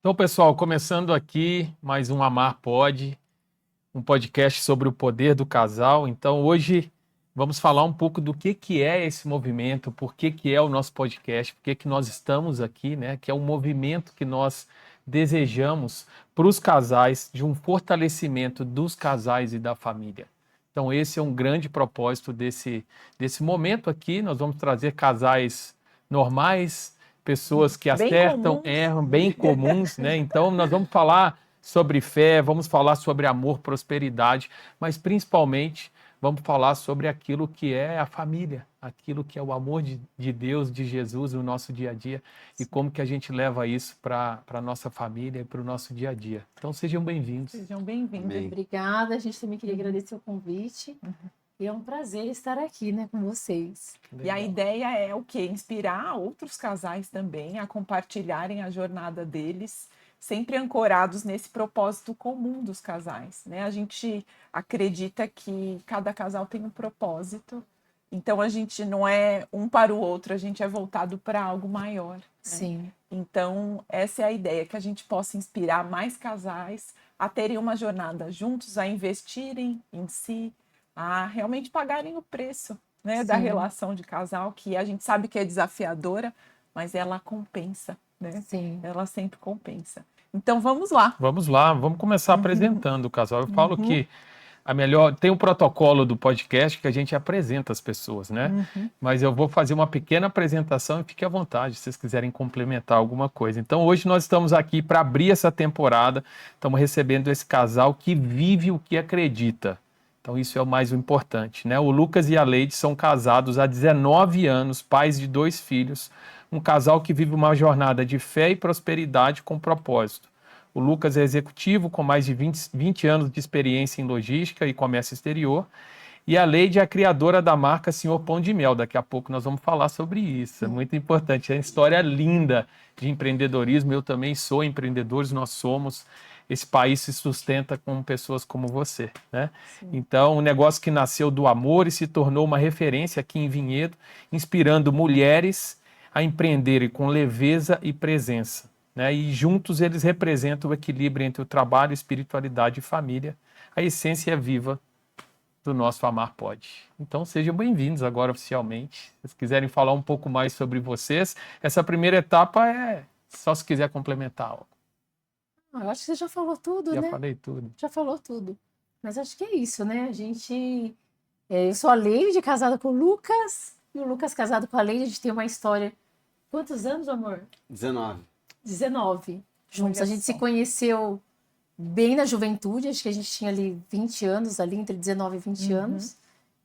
Então, pessoal, começando aqui mais um Amar Pode, um podcast sobre o poder do casal. Então, hoje vamos falar um pouco do que é esse movimento, por que é o nosso podcast, por que nós estamos aqui, né? Que é um movimento que nós desejamos para os casais, de um fortalecimento dos casais e da família. Então, esse é um grande propósito desse momento aqui. Nós vamos trazer casais normais, pessoas que Bem acertam, comuns. erram, bem comuns, né? Então, nós vamos falar sobre fé, vamos falar sobre amor, prosperidade, mas principalmente vamos falar sobre aquilo que é a família, aquilo que é o amor de Deus, de Jesus no nosso dia a dia e como que a gente leva isso para a nossa família e para o nosso dia a dia. Então, sejam bem-vindos. Sejam bem-vindos. Amém. Obrigada, a gente também queria agradecer o convite. E é um prazer estar aqui, né, com vocês. E a ideia é o quê? Inspirar outros casais também a compartilharem a jornada deles, sempre ancorados nesse propósito comum dos casais, né? A gente acredita que cada casal tem um propósito, então a gente não é um para o outro, a gente é voltado para algo maior, né? Sim. Então, essa é a ideia, que a gente possa inspirar mais casais a terem uma jornada juntos, a investirem em si, a realmente pagarem o preço, né, da Sim. relação de casal, que a gente sabe que é desafiadora, mas ela compensa, né? Sim. Ela sempre compensa. Então, vamos lá. Vamos lá, vamos começar apresentando o casal. Eu falo que tem um protocolo do podcast que a gente apresenta as pessoas, né? Mas eu vou fazer uma pequena apresentação e fique à vontade se vocês quiserem complementar alguma coisa. Então, hoje nós estamos aqui para abrir essa temporada, estamos recebendo esse casal que vive o que acredita. Então, isso é o mais importante, né? O Lucas e a Leide são casados há 19 anos, pais de 2 filhos, um casal que vive uma jornada de fé e prosperidade com propósito. O Lucas é executivo com mais de 20 anos de experiência em logística e comércio exterior. E a Leide é a criadora da marca Senhor Pão de Mel. Daqui a pouco nós vamos falar sobre isso. É muito importante. É uma história linda de empreendedorismo. Eu também sou empreendedor, nós somos. Esse país se sustenta com pessoas como você, né? Então, um negócio que nasceu do amor e se tornou uma referência aqui em Vinhedo, inspirando mulheres a empreenderem com leveza e presença, né? E juntos eles representam o equilíbrio entre o trabalho, espiritualidade e família. A essência viva do nosso Amar Pode. Então sejam bem-vindos agora oficialmente. Se vocês quiserem falar um pouco mais sobre vocês, essa primeira etapa é só se quiser complementar algo. Eu acho que você já falou tudo, Já né? falei tudo. Já falou tudo. Mas acho que é isso, né? Eu sou a Leide, casada com o Lucas, e o Lucas casado com a Leide. A gente tem uma história. Quantos anos, amor? 19. 19 juntos. Olha A gente só. se conheceu bem na juventude, acho que a gente tinha ali 20 anos, ali entre 19 e 20 anos,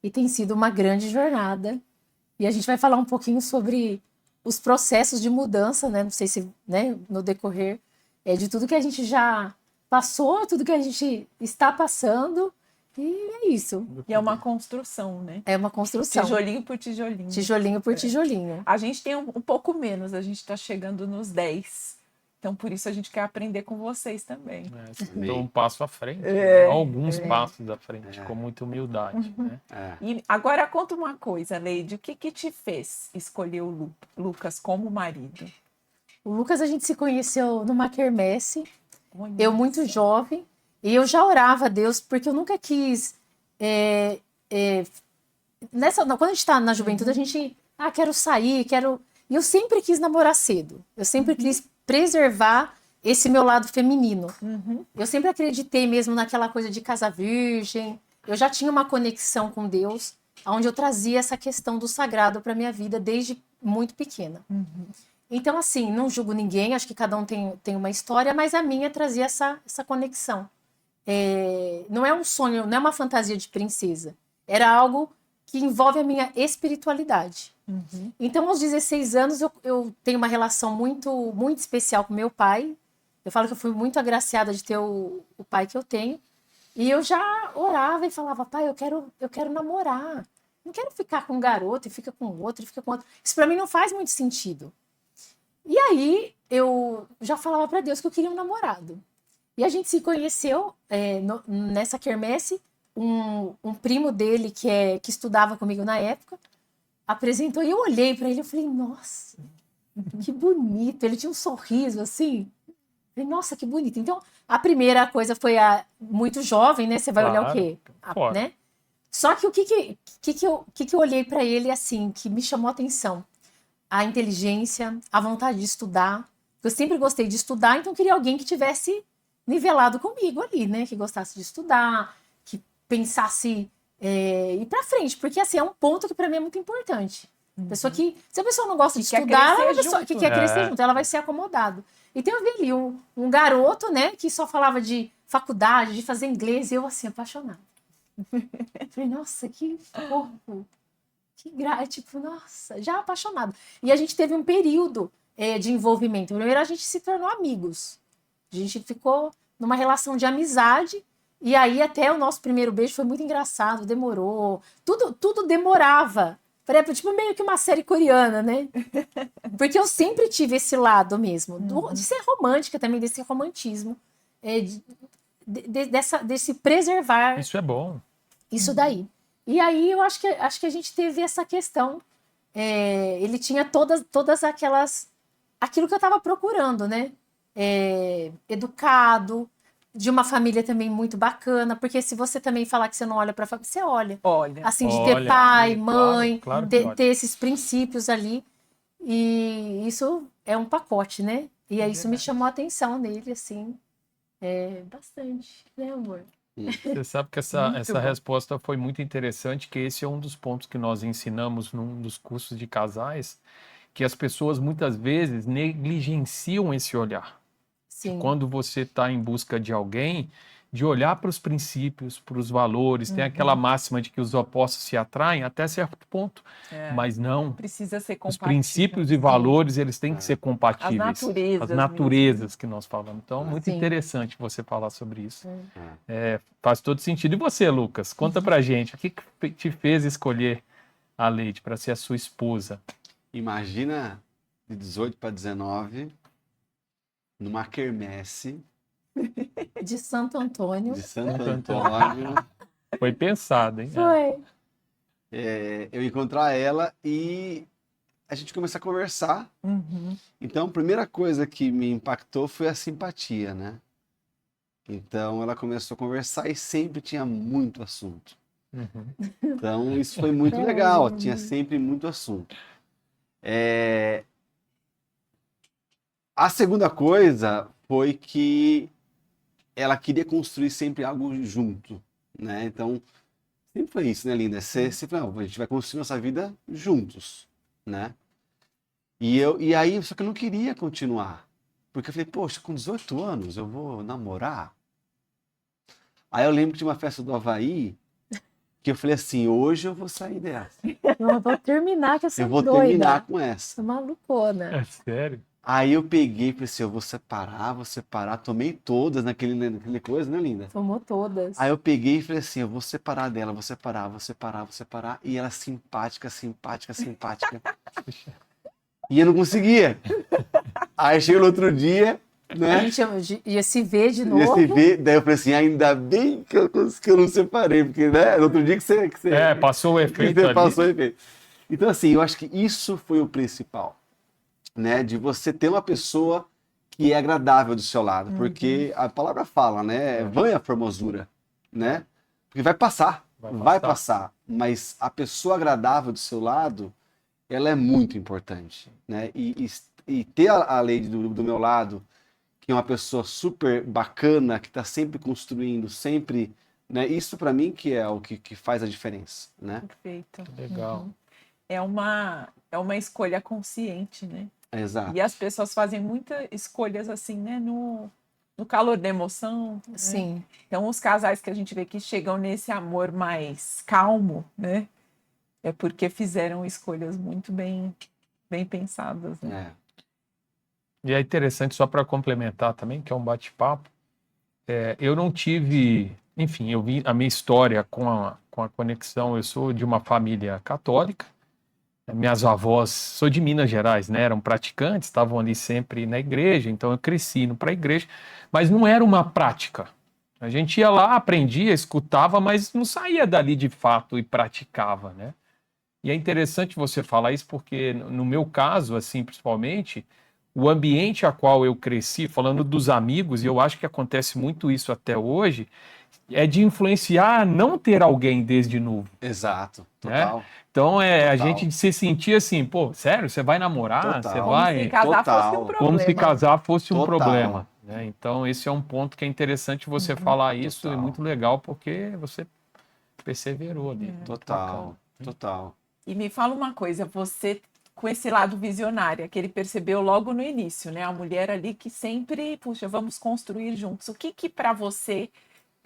e tem sido uma grande jornada. E a gente vai falar um pouquinho sobre os processos de mudança, né? Não sei se, né, no decorrer de tudo que a gente já passou, tudo que a gente está passando, e é isso. E é uma construção, né? É uma construção. Tijolinho por tijolinho. Tijolinho por tijolinho. A gente tem um pouco menos, a gente está chegando nos 10. Então, por isso a gente quer aprender com vocês também. Então, um passo à frente, alguns passos à frente, com muita humildade. Né? E agora conta uma coisa, Leide, o que te fez escolher o Lucas como marido? O Lucas, a gente se conheceu numa quermesse, Olha eu muito só. jovem, e eu já orava a Deus, porque eu nunca quis... quando a gente tá na juventude, a gente... quero sair, quero... E eu sempre quis namorar cedo. Eu sempre quis preservar esse meu lado feminino. Eu sempre acreditei mesmo naquela coisa de casa virgem. Eu já tinha uma conexão com Deus, onde eu trazia essa questão do sagrado para minha vida desde muito pequena. Então, assim, não julgo ninguém, acho que cada um tem uma história, mas a minha trazia essa conexão. Não é um sonho, não é uma fantasia de princesa. Era algo que envolve a minha espiritualidade. Então, aos 16 anos, eu tenho uma relação muito, muito especial com meu pai. Eu falo que eu fui muito agraciada de ter o pai que eu tenho. E eu já orava e falava, pai, eu quero namorar. Não quero ficar com um garoto e fica com outro, e fica com outro. Isso para mim não faz muito sentido. E aí, eu já falava para Deus que eu queria um namorado. E a gente se conheceu nessa quermesse. Um primo dele que estudava comigo na época apresentou e eu olhei para ele e falei, nossa, que bonito. Ele tinha um sorriso assim. Falei, nossa, que bonito. Então, a primeira coisa foi muito jovem, né? Você vai olhar o quê? Claro. Né? Só que o que eu olhei para ele, assim, que me chamou a atenção? A inteligência, a vontade de estudar. Eu sempre gostei de estudar, então eu queria alguém que tivesse nivelado comigo ali, né? Que gostasse de estudar, que pensasse ir para frente, porque assim é um ponto que para mim é muito importante. Pessoa que, se a pessoa não gosta de estudar, ela é uma pessoa que quer crescer junto, ela vai ser acomodada. Então eu vi ali um garoto, né, que só falava de faculdade, de fazer inglês, e eu assim, apaixonada. Falei, nossa, que fofo. Tipo, nossa, já apaixonado. E a gente teve um período de envolvimento. Primeiro a gente se tornou amigos. A gente ficou numa relação de amizade. E aí até o nosso primeiro beijo foi muito engraçado, demorou. Tudo demorava. Tipo meio que uma série coreana, né? Porque eu sempre tive esse lado mesmo. De ser romântica também, desse romantismo. Desse preservar. Isso é bom. Isso daí. E aí eu acho que a gente teve essa questão. Ele tinha todas aquelas... Aquilo que eu estava procurando, né? Educado, de uma família também muito bacana, porque se você também falar que você não olha para a família, você olha. Assim, de ter pai, mãe, claro ter esses princípios ali. E isso é um pacote, né? E aí isso me chamou a atenção nele, assim, bastante, né, amor? Você sabe que essa resposta foi muito interessante, que esse é um dos pontos que nós ensinamos num dos cursos de casais, que as pessoas muitas vezes negligenciam esse olhar. Sim. Quando você está em busca de alguém, de olhar para os princípios, para os valores, tem aquela máxima de que os opostos se atraem até certo ponto, mas não. Precisa ser compatível. Os princípios e valores, eles têm que ser compatíveis. As naturezas que nós falamos. Então, muito Sim. interessante você falar sobre isso. Faz todo sentido. E você, Lucas? Conta pra gente, o que te fez escolher a Leide para ser a sua esposa? Imagina, de 18 para 19, numa quermesse De Santo Antônio. de Santo Antônio, Foi pensado, hein? Foi. eu encontrar ela e a gente começar a conversar. Então, a primeira coisa que me impactou foi a simpatia, né? Então, ela começou a conversar e sempre tinha muito assunto. Então, isso foi muito legal, tinha sempre muito assunto. A segunda coisa foi que ela queria construir sempre algo junto, né? Então, sempre foi isso, né, Linda? Você falou, não, a gente vai construir nossa vida juntos, né? E aí, só que eu não queria continuar. Porque eu falei, poxa, com 18 anos eu vou namorar? Aí eu lembro que tinha uma festa do Havaí, que eu falei assim, hoje eu vou sair dessa. Eu vou terminar com essa Eu vou doida. terminar com essa. Sou malucona. É sério? Aí eu peguei e falei assim, eu vou separar, tomei todas naquele coisa, né, Linda? Tomou todas. Aí eu peguei e falei assim, eu vou separar dela, vou separar. E ela simpática. E eu não conseguia. Aí chegou no outro dia, né? A gente ia se ver de Ia novo. se ver, daí eu falei assim, ainda bem que eu não separei, porque, né, no outro dia que você passou o efeito ali. Passou o efeito. Então, assim, eu acho que isso foi o principal, né? De você ter uma pessoa que é agradável do seu lado, porque a palavra fala, né? Vã é a formosura, né? Porque vai passar, vai passar, mas a pessoa agradável do seu lado, ela é muito importante, né? E ter a Leide do meu lado, que é uma pessoa super bacana, que está sempre construindo, sempre, né? Isso para mim que é o que faz a diferença, né? Perfeito. Legal. É uma escolha consciente, né? Exato. E as pessoas fazem muitas escolhas assim, né? No calor da emoção. Né? Sim. Então, os casais que a gente vê que chegam nesse amor mais calmo, né? É porque fizeram escolhas muito bem pensadas, né? E é interessante, só para complementar também, que é um bate-papo, eu não tive, enfim, eu vi a minha história com a conexão, eu sou de uma família católica, minhas avós, sou de Minas Gerais, né, eram praticantes, estavam ali sempre na igreja, então eu cresci indo para a igreja, mas não era uma prática. A gente ia lá, aprendia, escutava, mas não saía dali de fato e praticava, né? E é interessante você falar isso porque, no meu caso, assim, principalmente, o ambiente a qual eu cresci, falando dos amigos, e eu acho que acontece muito isso até hoje, é de influenciar a não ter alguém desde novo. Exato, Né? total. Então, a Total. gente se sentir assim, pô, sério, você vai namorar? Total. Você Como vai... se casar Total. fosse um problema. Como se casar fosse um Total. problema. Né? Então, esse é um ponto que é interessante você falar isso, Total. é muito legal, porque você perseverou ali. Total, total. E me fala uma coisa, você com esse lado visionário, que ele percebeu logo no início, né? A mulher ali que sempre, puxa, vamos construir juntos. O que para você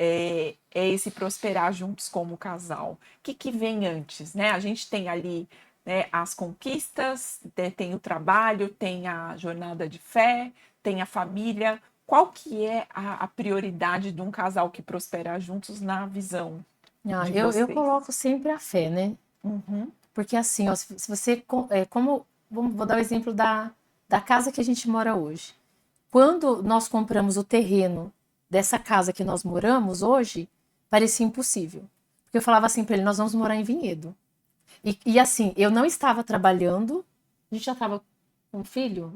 é esse prosperar juntos como casal? O que vem antes, né? A gente tem ali, né, as conquistas, tem o trabalho, tem a jornada de fé, tem a família. Qual que é a prioridade de um casal que prospera juntos na visão de Eu vocês? coloco sempre a fé, né? Uhum. Porque assim, ó, se você, vou dar o exemplo da casa que a gente mora hoje. Quando nós compramos o terreno dessa casa que nós moramos hoje, parecia impossível. Porque eu falava assim para ele, nós vamos morar em Vinhedo. E assim, eu não estava trabalhando, a gente já estava com filho?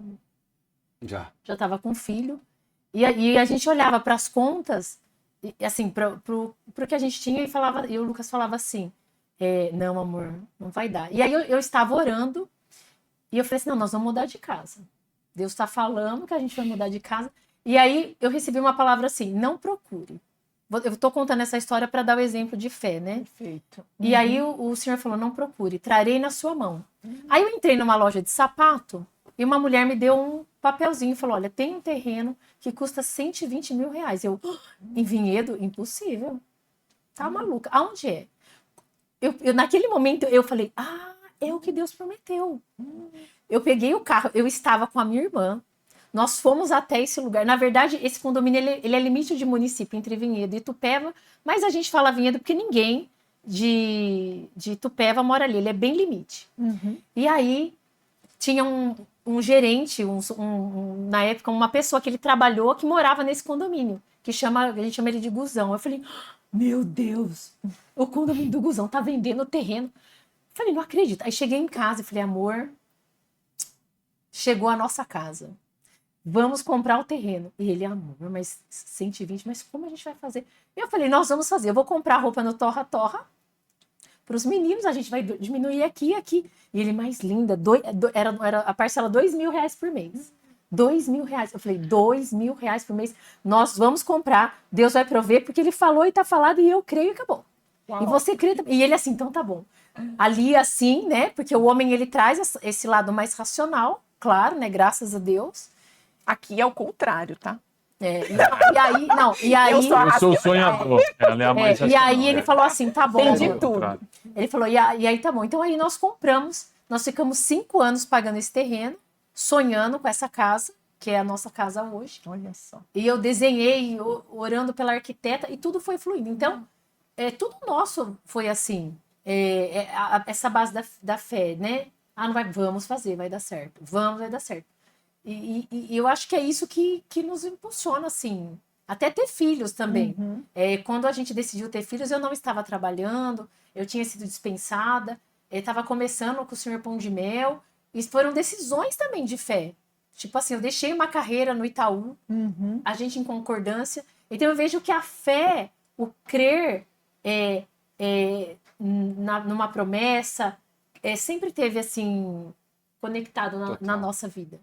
Já. Já estava com filho. E a gente olhava para as contas, e, assim, para o que a gente tinha e o Lucas falava assim, não, amor, não vai dar. E aí eu estava orando e eu falei assim, não, nós vamos mudar de casa. Deus está falando que a gente vai mudar de casa. E aí eu recebi uma palavra assim, não procure. Eu estou contando essa história para dar o exemplo de fé, né? Perfeito. E aí o Senhor falou, não procure, trarei na sua mão. Aí eu entrei numa loja de sapato e uma mulher me deu um papelzinho e falou, olha, tem um terreno que custa 120 mil reais. Eu, em Vinhedo? Impossível. Tá maluca. Aonde é? Naquele momento eu falei, é o que Deus prometeu. Eu peguei o carro, eu estava com a minha irmã, nós fomos até esse lugar. Na verdade, esse condomínio ele é limite de município entre Vinhedo e Itupeva, mas a gente fala Vinhedo porque ninguém de Itupeva mora ali, ele é bem limite. Uhum. E aí tinha um gerente, na época, uma pessoa que ele trabalhou que morava nesse condomínio, a gente chama ele de Guzão. Eu falei, meu Deus, o condomínio do Guzão tá vendendo o terreno. Eu falei, não acredito. Aí cheguei em casa e falei, amor, chegou a nossa casa. Vamos comprar o terreno. E ele, amor, mas 120, mas como a gente vai fazer? E eu falei, nós vamos fazer. Eu vou comprar roupa no Torra Torra para os meninos, a gente vai diminuir aqui e aqui. E ele, mais linda, era a parcela R$2.000 por mês. R$2.000. Eu falei, R$2.000 por mês. Nós vamos comprar, Deus vai prover, porque ele falou e tá falado e eu creio e acabou. Uau. E você crê também. E ele assim, então tá bom. Ali assim, né? Porque o homem ele traz esse lado mais racional, claro, né? Graças a Deus. Aqui é o contrário, tá? E aí Eu sou o sonhador. Ela é a mais e aí ele falou assim, tá bom. Tem de amor. tudo. Ele falou, e aí tá bom. Então aí nós compramos, nós ficamos 5 anos pagando esse terreno, sonhando com essa casa, que é a nossa casa hoje. Olha só. E eu desenhei, orando pela arquiteta, e tudo foi fluindo. Então, tudo nosso foi assim, essa base da fé, né? Não vai, vamos fazer, vai dar certo. Vai dar certo. E eu acho que é isso que nos impulsiona, assim, até ter filhos também. Uhum. Quando a gente decidiu ter filhos, eu não estava trabalhando, eu tinha sido dispensada, eu estava começando com o Senhor Pão de Mel, e foram decisões também de fé. Tipo assim, eu deixei uma carreira no Itaú, Uhum. a gente em concordância. Então eu vejo que a fé, o crer numa promessa, sempre teve assim, conectado na nossa vida.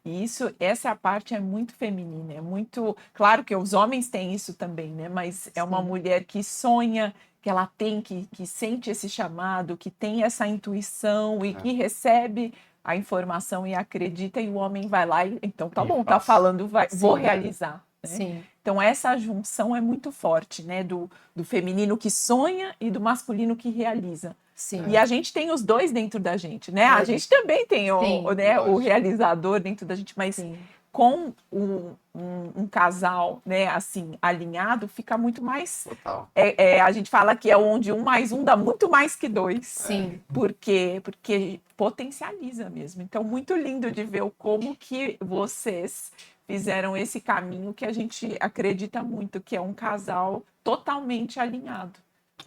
E essa parte é muito feminina, é muito... Claro que os homens têm isso também, né? Mas é uma mulher que sonha, que ela tem, que sente esse chamado, que tem essa intuição e que recebe a informação e acredita, e o homem vai lá e então tá bom, tá falando, vou realizar. Né? Sim. Então essa junção é muito forte, né? Do feminino que sonha e do masculino que realiza. Sim. E a gente tem os dois dentro da gente, né? A gente também tem o realizador dentro da gente, mas com um casal, né, assim, alinhado, fica muito mais... Total. A gente fala que é onde 1 mais 1 dá muito mais que 2. Sim. Porque potencializa mesmo. Então, muito lindo de ver como que vocês fizeram esse caminho que a gente acredita muito, que é um casal totalmente alinhado.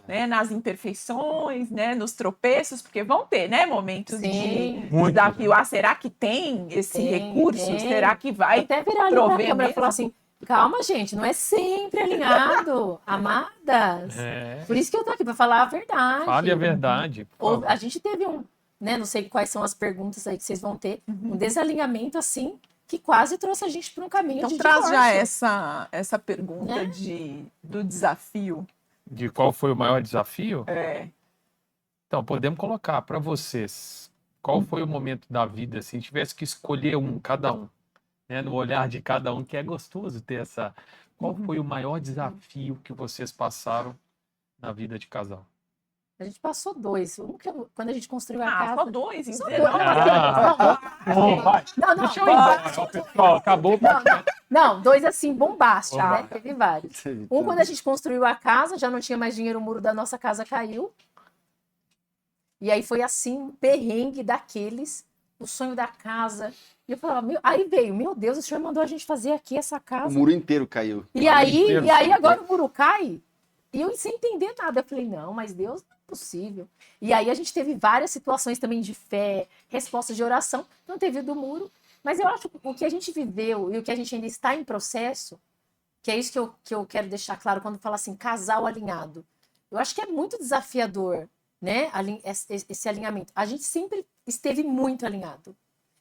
né, nas imperfeições, né, nos tropeços, porque vão ter, né, momentos Sim. de desafio. Ah, será que tem esse recurso? Será que vai até virar ali pra prover câmera e mesmo? falar assim, calma, gente, não é sempre alinhado, amadas. Por isso que eu tô aqui, pra falar a verdade. Fale a verdade. por favor. A gente teve né, não sei quais são as perguntas aí que vocês vão ter, um desalinhamento assim, que quase trouxe a gente para um caminho Então de traz divórcio. já essa pergunta Né? do desafio. De qual foi o maior desafio? É, Então, podemos colocar para vocês. Qual foi o momento da vida, assim, tivesse que escolher cada um, né, no olhar de cada um, que é gostoso ter essa. Qual foi o maior desafio que vocês passaram na vida de casal? A gente passou 2. Quando a gente construiu a só casa. 2 em Só 19. Bom, vai. Não, Deixa eu ir embora, ó, pessoal. Acabou. Não, 2 assim, bombásticos, Ah. né? Teve vários. Quando a gente construiu a casa, já não tinha mais dinheiro, o muro da nossa casa caiu. E aí foi assim, um perrengue daqueles, o sonho da casa. E eu falava, aí veio, meu Deus, o senhor mandou a gente fazer aqui essa O casa. muro inteiro caiu. E aí agora o muro cai, e eu sem entender nada. Eu falei, não, mas Deus não é possível. E aí a gente teve várias situações também de fé, respostas de oração, não teve o do muro. Mas eu acho que o que a gente viveu e o que a gente ainda está em processo, que é isso que eu quero deixar claro quando fala assim, casal alinhado. Eu acho que é muito desafiador, né, esse alinhamento. A gente sempre esteve muito alinhado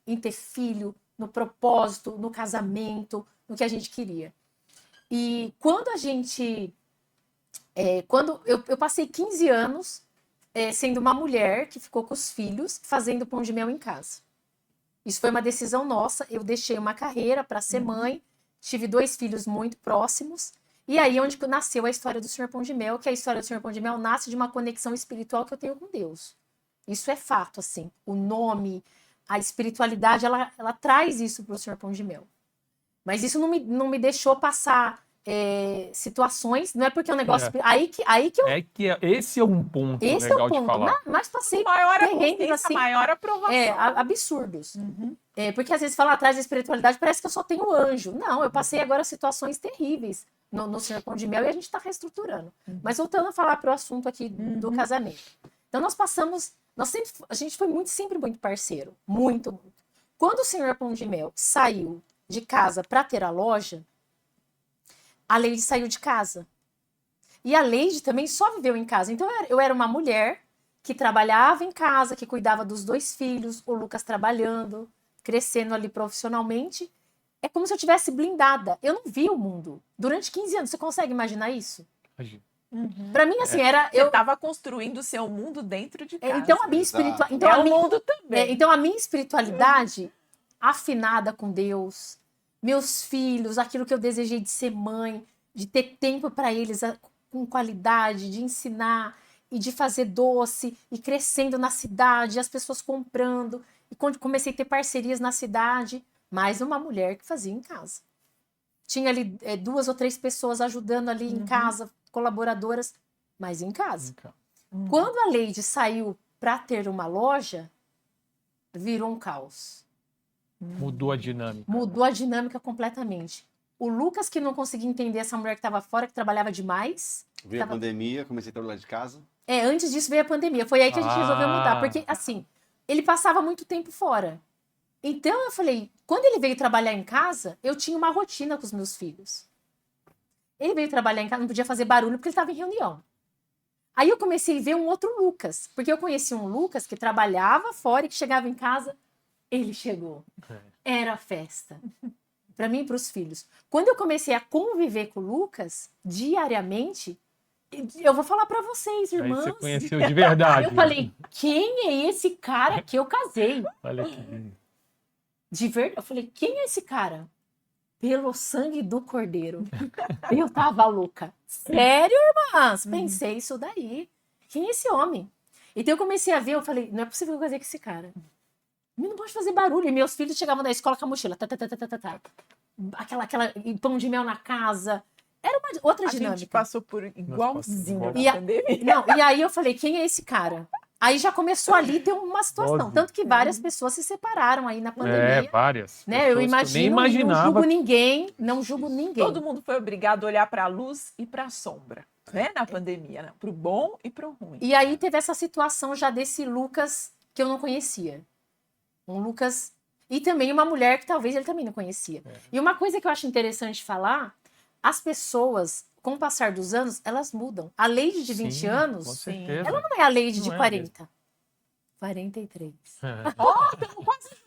em ter filho, no propósito, no casamento, no que a gente queria. E quando a gente... quando eu passei 15 anos sendo uma mulher que ficou com os filhos, fazendo pão de mel em casa. Isso foi uma decisão nossa. Eu deixei uma carreira para ser mãe, tive 2 filhos muito próximos, e aí onde nasceu a história do Senhor Pão de Mel, que a história do Senhor Pão de Mel nasce de uma conexão espiritual que eu tenho com Deus. Isso é fato, assim. O nome, a espiritualidade, ela traz isso para o Senhor Pão de Mel. Mas isso não me deixou passar situações, não é porque é um negócio... Aí que eu... É que esse é um ponto Esse legal é o ponto. de falar. Mas passei Maior a perrengues consciência, assim, maior a aprovação. absurdos. Porque às vezes fala atrás da espiritualidade, parece que eu só tenho anjo. Não, eu passei agora situações terríveis no Senhor Pão de Mel e a gente está reestruturando. Mas voltando a falar para o assunto aqui do casamento. Então nós passamos, a gente foi sempre muito parceiro. Muito, muito. Quando o Senhor Pão de Mel saiu de casa para ter a loja, a Leide saiu de casa. E a Leide também só viveu em casa. Então eu era uma mulher que trabalhava em casa, que cuidava dos 2 filhos, o Lucas trabalhando, crescendo ali profissionalmente. É como se eu tivesse blindada. Eu não vi o mundo. Durante 15 anos, você consegue imaginar isso? Imagina. Para mim, assim, Você estava construindo o seu mundo dentro de casa. Então a minha espiritualidade... mundo também. Então a minha espiritualidade afinada com Deus, meus filhos, aquilo que eu desejei de ser mãe, de ter tempo para eles com qualidade, de ensinar e de fazer doce, e crescendo na cidade, as pessoas comprando. E quando comecei a ter parcerias na cidade, mais uma mulher que fazia em casa. Tinha ali 2 ou 3 pessoas ajudando ali em casa, colaboradoras, mas em casa. Quando a Leide saiu para ter uma loja, virou um caos. Mudou a dinâmica. Mudou a dinâmica completamente. O Lucas, que não conseguia entender essa mulher que estava fora, que trabalhava demais. Veio a pandemia, comecei a trabalhar de casa. Antes disso veio a pandemia. Foi aí que a gente resolveu mudar. Porque, assim, ele passava muito tempo fora. Então, eu falei, quando ele veio trabalhar em casa, eu tinha uma rotina com os meus filhos. Ele veio trabalhar em casa, não podia fazer barulho porque ele estava em reunião. Aí eu comecei a ver um outro Lucas. Porque eu conheci um Lucas que trabalhava fora e que chegava em casa, ele chegou. Era festa. Para mim e para os filhos. Quando eu comecei a conviver com o Lucas, diariamente, eu vou falar para vocês, irmãos. Aí você conheceu de verdade. Eu falei, quem é esse cara que eu casei? Olha que... De verdade. Eu falei, quem é esse cara? Pelo sangue do Cordeiro. Eu tava louca. Sério, irmãs? Pensei isso daí. Quem é esse homem? Então eu comecei a ver, eu falei, não é possível que eu casei com esse cara. Eu não pode fazer barulho. E meus filhos chegavam da escola com a mochila. Aquela pão de mel na casa. Era uma outra dinâmica. A gente passou por igualzinho na pandemia. Não, e aí eu falei, quem é esse cara? Aí já começou ali ter uma situação. Tanto que várias pessoas se separaram aí na pandemia. Várias. Né? Eu imagino, nem imaginava. não julgo ninguém. Todo mundo foi obrigado a olhar para a luz e para a sombra. né, na pandemia, né? Pro bom e pro ruim. E aí teve essa situação já desse Lucas que eu não conhecia. Um Lucas... E também uma mulher que talvez ele também não conhecia. E uma coisa que eu acho interessante falar, as pessoas, com o passar dos anos, elas mudam. A Lady de 20 Sim, anos, com certeza. ela não é a Lady de Não é 40. 43.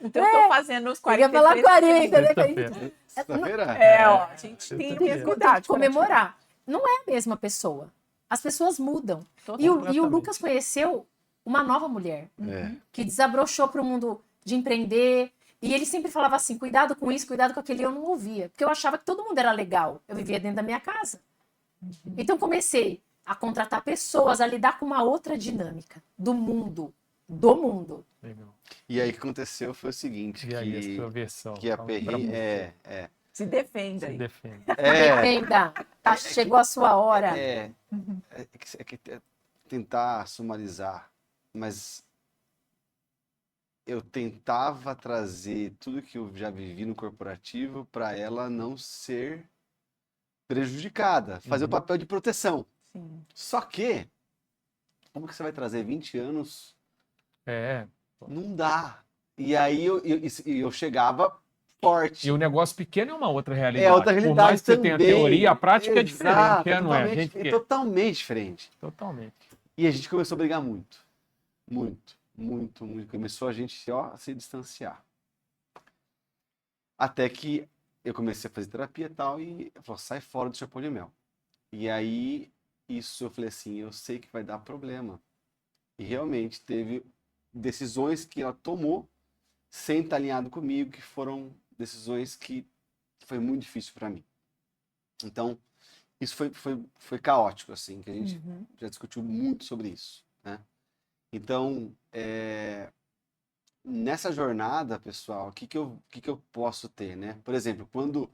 Então, eu tô fazendo os Eu ia 43. falar 40, né? Sexta-feira. Sexta-feira? Ó, a gente tem que Sexta-feira. cuidar de Comemorar. Não é a mesma pessoa. As pessoas mudam. Total. E o Completamente. Lucas conheceu uma nova mulher É. que desabrochou para o mundo de empreender. E ele sempre falava assim: cuidado com isso, cuidado com aquele. Eu não ouvia, porque eu achava que todo mundo era legal. Eu vivia dentro da minha casa. Então comecei a contratar pessoas, a lidar com uma outra dinâmica do mundo. Do mundo. Legal. E aí o que aconteceu foi o seguinte, E aí, essa tua versão? que a Fala pra Perri... você. Se defenda Se aí. defende. Defenda. Tá, chegou a sua hora. Tentar sumarizar, mas eu tentava trazer tudo que eu já vivi no corporativo para ela não ser prejudicada, fazer o papel de proteção. Sim. Só que, como que você vai trazer 20 anos? É. Não dá. E aí eu chegava forte. E o negócio pequeno é uma outra realidade. É outra Por realidade mais que você também. tenha a teoria, a prática é Exato, diferente. É, não é? A gente totalmente diferente. Totalmente. E a gente começou a brigar muito. Muito, muito, muito. Começou a gente, a se distanciar. Até que eu comecei a fazer terapia e tal, e ela falou, sai fora do chapéu de mel. E aí, isso eu falei assim, eu sei que vai dar problema. E realmente teve decisões que ela tomou sem estar alinhado comigo, que foram decisões que foi muito difícil para mim. Então, isso foi caótico, assim, que a gente já discutiu muito sobre isso, né? Então, nessa jornada, pessoal, o que eu posso ter, né? Por exemplo, quando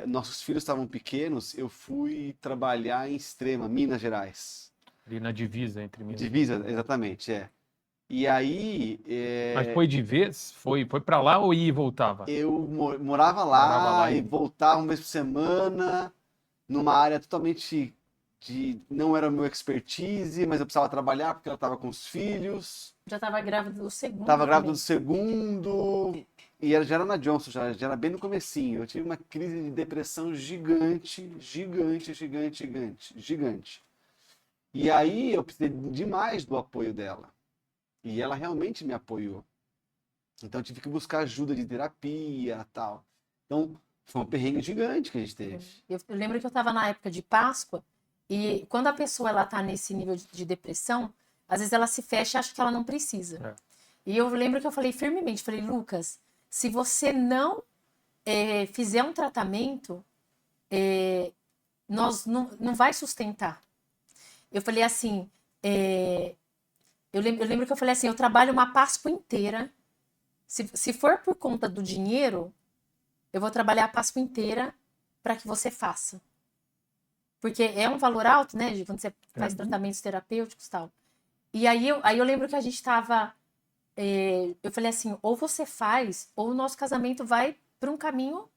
nossos filhos estavam pequenos, eu fui trabalhar em Extrema, Minas Gerais. Ali na divisa entre Minas. Divisa, exatamente, E aí... Mas foi de vez? Foi para lá ou ia e voltava? Eu morava lá, Morava lá e voltava uma vez por semana, numa área totalmente não era o meu expertise, mas eu precisava trabalhar porque ela estava com os filhos. Já estava grávida do segundo. Estava grávida também. do segundo. E ela já era na Johnson, já era bem no comecinho. Eu tive uma crise de depressão gigante, gigante, gigante, gigante, gigante. E aí eu precisei demais do apoio dela. E ela realmente me apoiou. Então eu tive que buscar ajuda de terapia e tal. Então foi um perrengue gigante que a gente teve. Eu lembro que eu estava na época de Páscoa e quando a pessoa ela tá nesse nível de depressão, às vezes ela se fecha e acha que ela não precisa. E eu lembro que eu falei firmemente, falei, Lucas, se você não fizer um tratamento, não vai sustentar. Eu falei assim, eu lembro que eu falei assim, eu trabalho uma Páscoa inteira. Se for por conta do dinheiro, eu vou trabalhar a Páscoa inteira para que você faça. Porque é um valor alto, né? De quando você faz tratamentos terapêuticos e tal. E aí eu lembro que a gente estava... eu falei assim, ou você faz, ou o nosso casamento vai para um caminho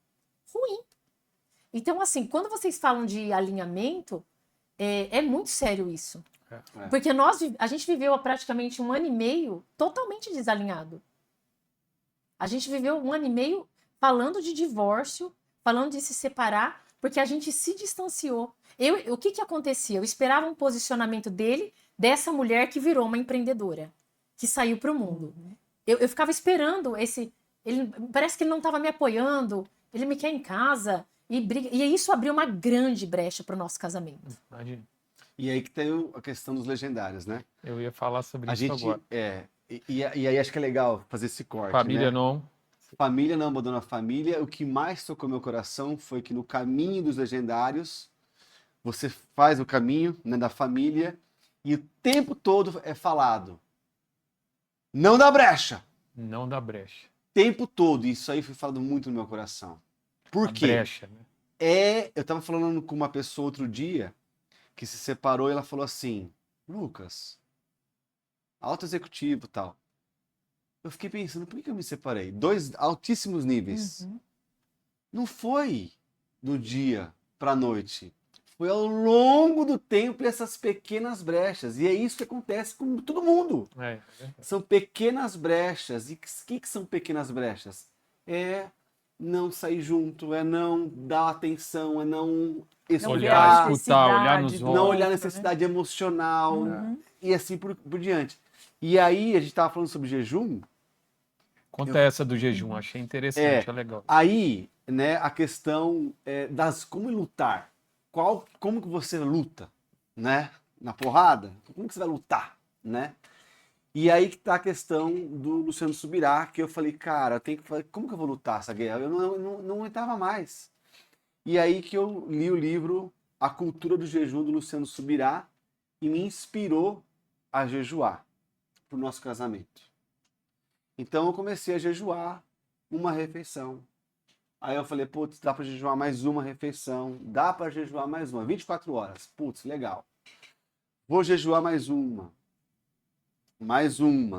ruim. Então, assim, quando vocês falam de alinhamento, é muito sério isso. Porque a gente viveu praticamente 1 ano e meio totalmente desalinhado. A gente viveu 1 ano e meio falando de divórcio, falando de se separar, porque a gente se distanciou. O que acontecia? Eu esperava um posicionamento dele, dessa mulher que virou uma empreendedora, que saiu para o mundo. Eu ficava esperando parece que ele não estava me apoiando, ele me quer em casa, e isso abriu uma grande brecha para o nosso casamento. Imagina. E aí que tem a questão dos legendários, né? Eu ia falar sobre isso agora. E aí acho que é legal fazer esse corte, Família né? não. Família não abandona a família. O que mais tocou meu coração foi que no caminho dos legendários, você faz o caminho, né, da família e o tempo todo é falado. Não dá brecha! Não dá brecha. Tempo todo. Isso aí foi falado muito no meu coração. Por A quê? brecha, né? Eu tava falando com uma pessoa outro dia que se separou e ela falou assim, Lucas, alto executivo e tal. Eu fiquei pensando, por que eu me separei? 2 altíssimos níveis. Não foi do dia pra noite. Foi ao longo do tempo essas pequenas brechas. E é isso que acontece com todo mundo. São pequenas brechas. E o que são pequenas brechas? É não sair junto, é não dar atenção, é não olhar, escutar, olhar nos olhos. Não olhar a necessidade emocional e assim por diante. E aí, a gente estava falando sobre jejum. Conta essa do jejum, achei interessante, é legal. Aí, né, a questão das como lutar. Como que você luta, né? Na porrada? Como que você vai lutar, né? E aí que tá a questão do Luciano Subirá, que eu falei, cara, como que eu vou lutar essa guerra? Eu não aguentava mais. E aí que eu li o livro A Cultura do Jejum, do Luciano Subirá, e me inspirou a jejuar pro nosso casamento. Então eu comecei a jejuar uma refeição. Aí eu falei, putz, dá para jejuar mais uma refeição, dá para jejuar mais uma, 24 horas, putz, legal. Vou jejuar mais uma,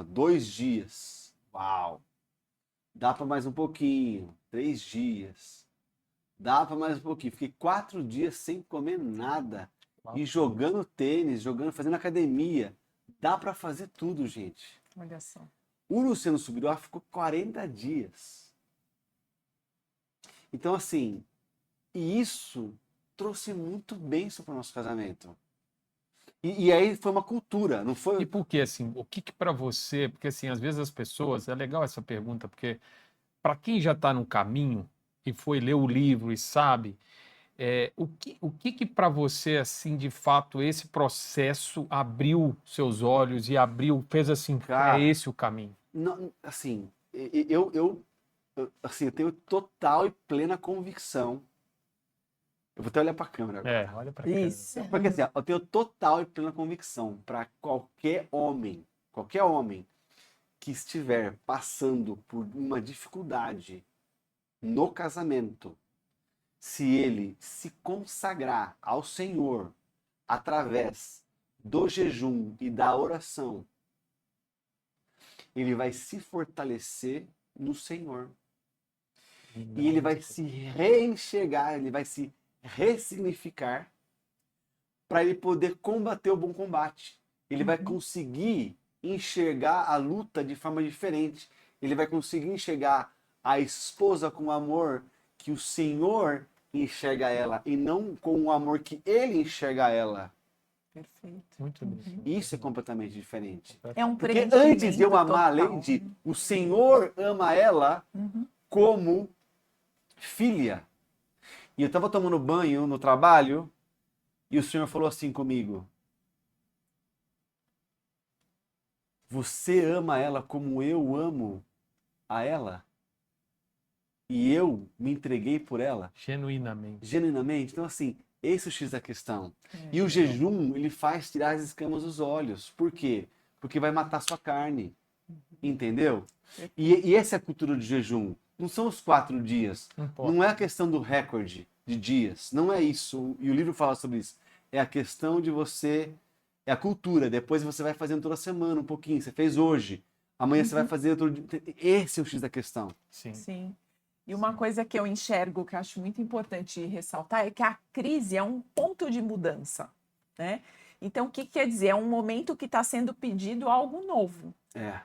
2 dias, uau. Dá para mais um pouquinho, 3 dias, dá para mais um pouquinho. Fiquei 4 dias sem comer nada e jogando tênis, fazendo academia. Dá para fazer tudo, gente. Olha só. O Luciano Subirá ficou 40 dias. Então, assim, e isso trouxe muito bênção para o nosso casamento. E aí foi uma cultura, não foi? E por que, assim, o que para você, porque assim, às vezes as pessoas, é legal essa pergunta, porque para quem já está no caminho e foi ler o livro e sabe, o que para você, assim, de fato, esse processo abriu seus olhos e fez assim, Cara, é esse o caminho? Não, assim, eu tenho total e plena convicção. Eu vou até olhar para a câmera agora. Olha para Isso. Porque assim, eu tenho total e plena convicção para qualquer homem que estiver passando por uma dificuldade no casamento, se ele se consagrar ao Senhor através do jejum e da oração, ele vai se fortalecer no Senhor. E ele vai se reenxergar, ele vai se ressignificar para ele poder combater o bom combate. Ele vai conseguir enxergar a luta de forma diferente. Ele vai conseguir enxergar a esposa com o amor que o Senhor enxerga ela e não com o amor que ele enxerga ela. Perfeito. Muito bem. Isso é completamente diferente. É um Porque antes de eu amar a total. Lady, o Senhor ama ela como filha. E eu estava tomando banho no trabalho e o Senhor falou assim comigo: você ama ela como eu amo a ela? E eu me entreguei por ela? Genuinamente. Genuinamente? Então, assim, esse é o X da questão. E o jejum, ele faz tirar as escamas dos olhos. Por quê? Porque vai matar sua carne. Entendeu? E essa é a cultura do jejum. Não são os 4 dias. Não é a questão do recorde de dias. Não é isso. E o livro fala sobre isso. É a questão de você... É a cultura. Depois você vai fazendo toda semana um pouquinho. Você fez hoje. Amanhã você vai fazer outro dia. Esse é o X da questão. Sim. E uma coisa que eu enxergo, que eu acho muito importante ressaltar, é que a crise é um ponto de mudança, né? Então, o que quer dizer? É um momento que está sendo pedido algo novo.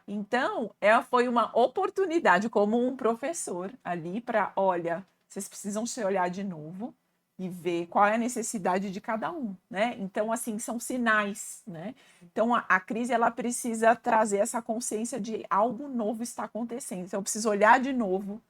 Então, foi uma oportunidade, como um professor ali, para, olha, vocês precisam se olhar de novo e ver qual é a necessidade de cada um, né? Então, assim, são sinais, né? Então, a crise, ela precisa trazer essa consciência de algo novo está acontecendo. Então, eu preciso olhar de novo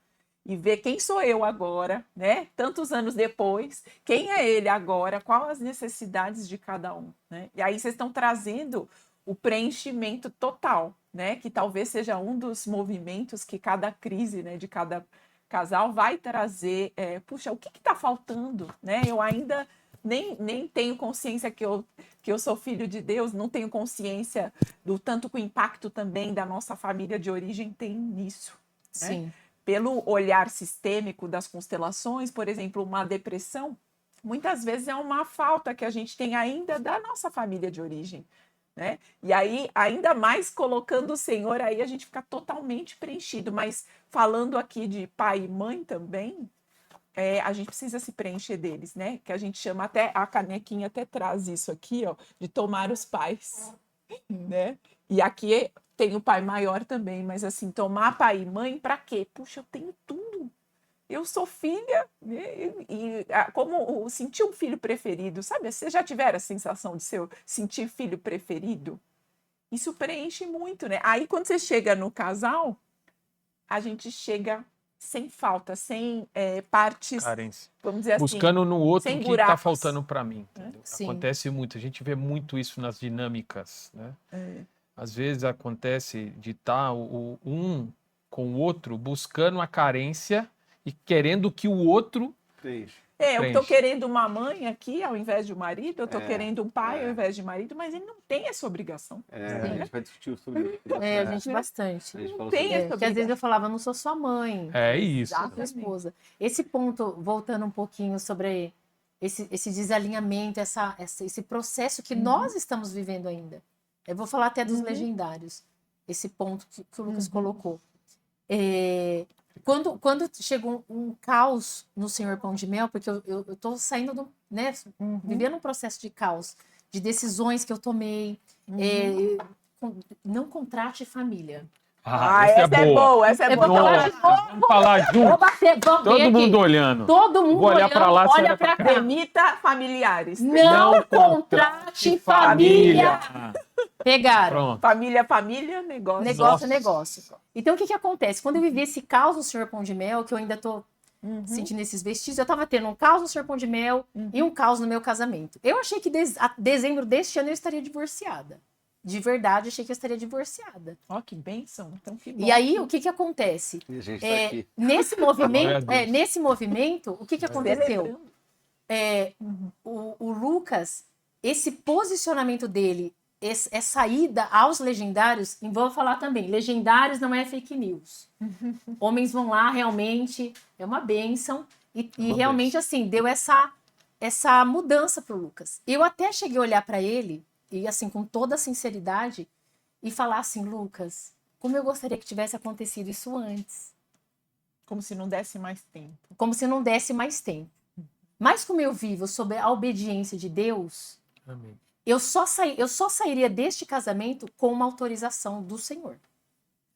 e ver quem sou eu agora, né? Tantos anos depois, quem é ele agora, quais as necessidades de cada um, né? E aí vocês estão trazendo o preenchimento total, né? Que talvez seja um dos movimentos que cada crise, né, de cada casal vai trazer. Puxa, o que está faltando, né? Eu ainda nem tenho consciência que eu sou filho de Deus, não tenho consciência do tanto que o impacto também da nossa família de origem tem nisso, né? Sim. Pelo olhar sistêmico das constelações, por exemplo, uma depressão, muitas vezes é uma falta que a gente tem ainda da nossa família de origem, né? E aí, ainda mais colocando o Senhor, aí a gente fica totalmente preenchido. Mas falando aqui de pai e mãe também, a gente precisa se preencher deles, né? Que a gente chama até, a canequinha até traz isso aqui, ó, de tomar os pais, né? E aqui tem o pai maior também, mas assim, tomar pai e mãe para quê? Puxa, eu tenho tudo. Eu sou filha, né? Como sentir um filho preferido, sabe? Vocês já tiveram a sensação de sentir filho preferido? Isso preenche muito, né? Aí quando você chega no casal, a gente chega sem falta, sem partes, Carência. vamos dizer assim, Buscando no outro sem o que está buracos. faltando para mim. Entendeu? Sim. Acontece muito, a gente vê muito isso nas dinâmicas, né? Às vezes acontece de estar um com o outro buscando a carência e querendo que o outro Preenche. eu estou preencha. querendo uma mãe aqui ao invés de um marido, eu estou É, querendo um pai é. ao invés de marido, mas ele não tem essa obrigação. A gente vai discutir sobre isso. A gente bastante. A gente falou tem sobre essa isso. Porque às vezes eu falava, não sou sua mãe, É isso. Exato. sua esposa. Esse ponto, voltando um pouquinho sobre esse desalinhamento, esse processo que nós estamos vivendo ainda. Eu vou falar até dos legendários, esse ponto que o Lucas colocou. Quando chegou um caos no Senhor Pão de Mel, porque eu tô saindo né, vivendo um processo de caos, de decisões que eu tomei, não contrate família. Essa é boa, essa é Eu vou boa. falar de novo. Vamos falar Vou junto. bater, vamos Todo bem mundo aqui. olhando. Todo mundo Vou olhar olhando, pra lá, você olha olha pra pra cá. Demita familiares. Não contrate família. Pegaram. Pronto. Família, negócio. Negócio é negócio. Então, o que acontece? Quando eu vivi esse caos no Senhor Pão de Mel, que eu ainda tô sentindo esses vestígios, eu tava tendo um caos no Senhor Pão de Mel e um caos no meu casamento. Eu achei que a dezembro deste ano eu estaria divorciada. De verdade, achei que eu estaria divorciada. Ó, que bênção. Então, que bom. E aí, o que acontece? E a gente tá aqui. Nesse movimento, o que aconteceu? Celebrando. O Lucas, esse posicionamento dele, essa ida aos legendários, e vou falar também, legendários não é fake news. Homens vão lá, realmente, é uma bênção. E realmente, assim, deu essa mudança pro Lucas. Eu até cheguei a olhar para ele, e assim, com toda a sinceridade, e falar assim, Lucas, como eu gostaria que tivesse acontecido isso antes. Como se não desse mais tempo. Como se não desse mais tempo. Mas como eu vivo sob a obediência de Deus, Amém. eu só sairia deste casamento com uma autorização do Senhor.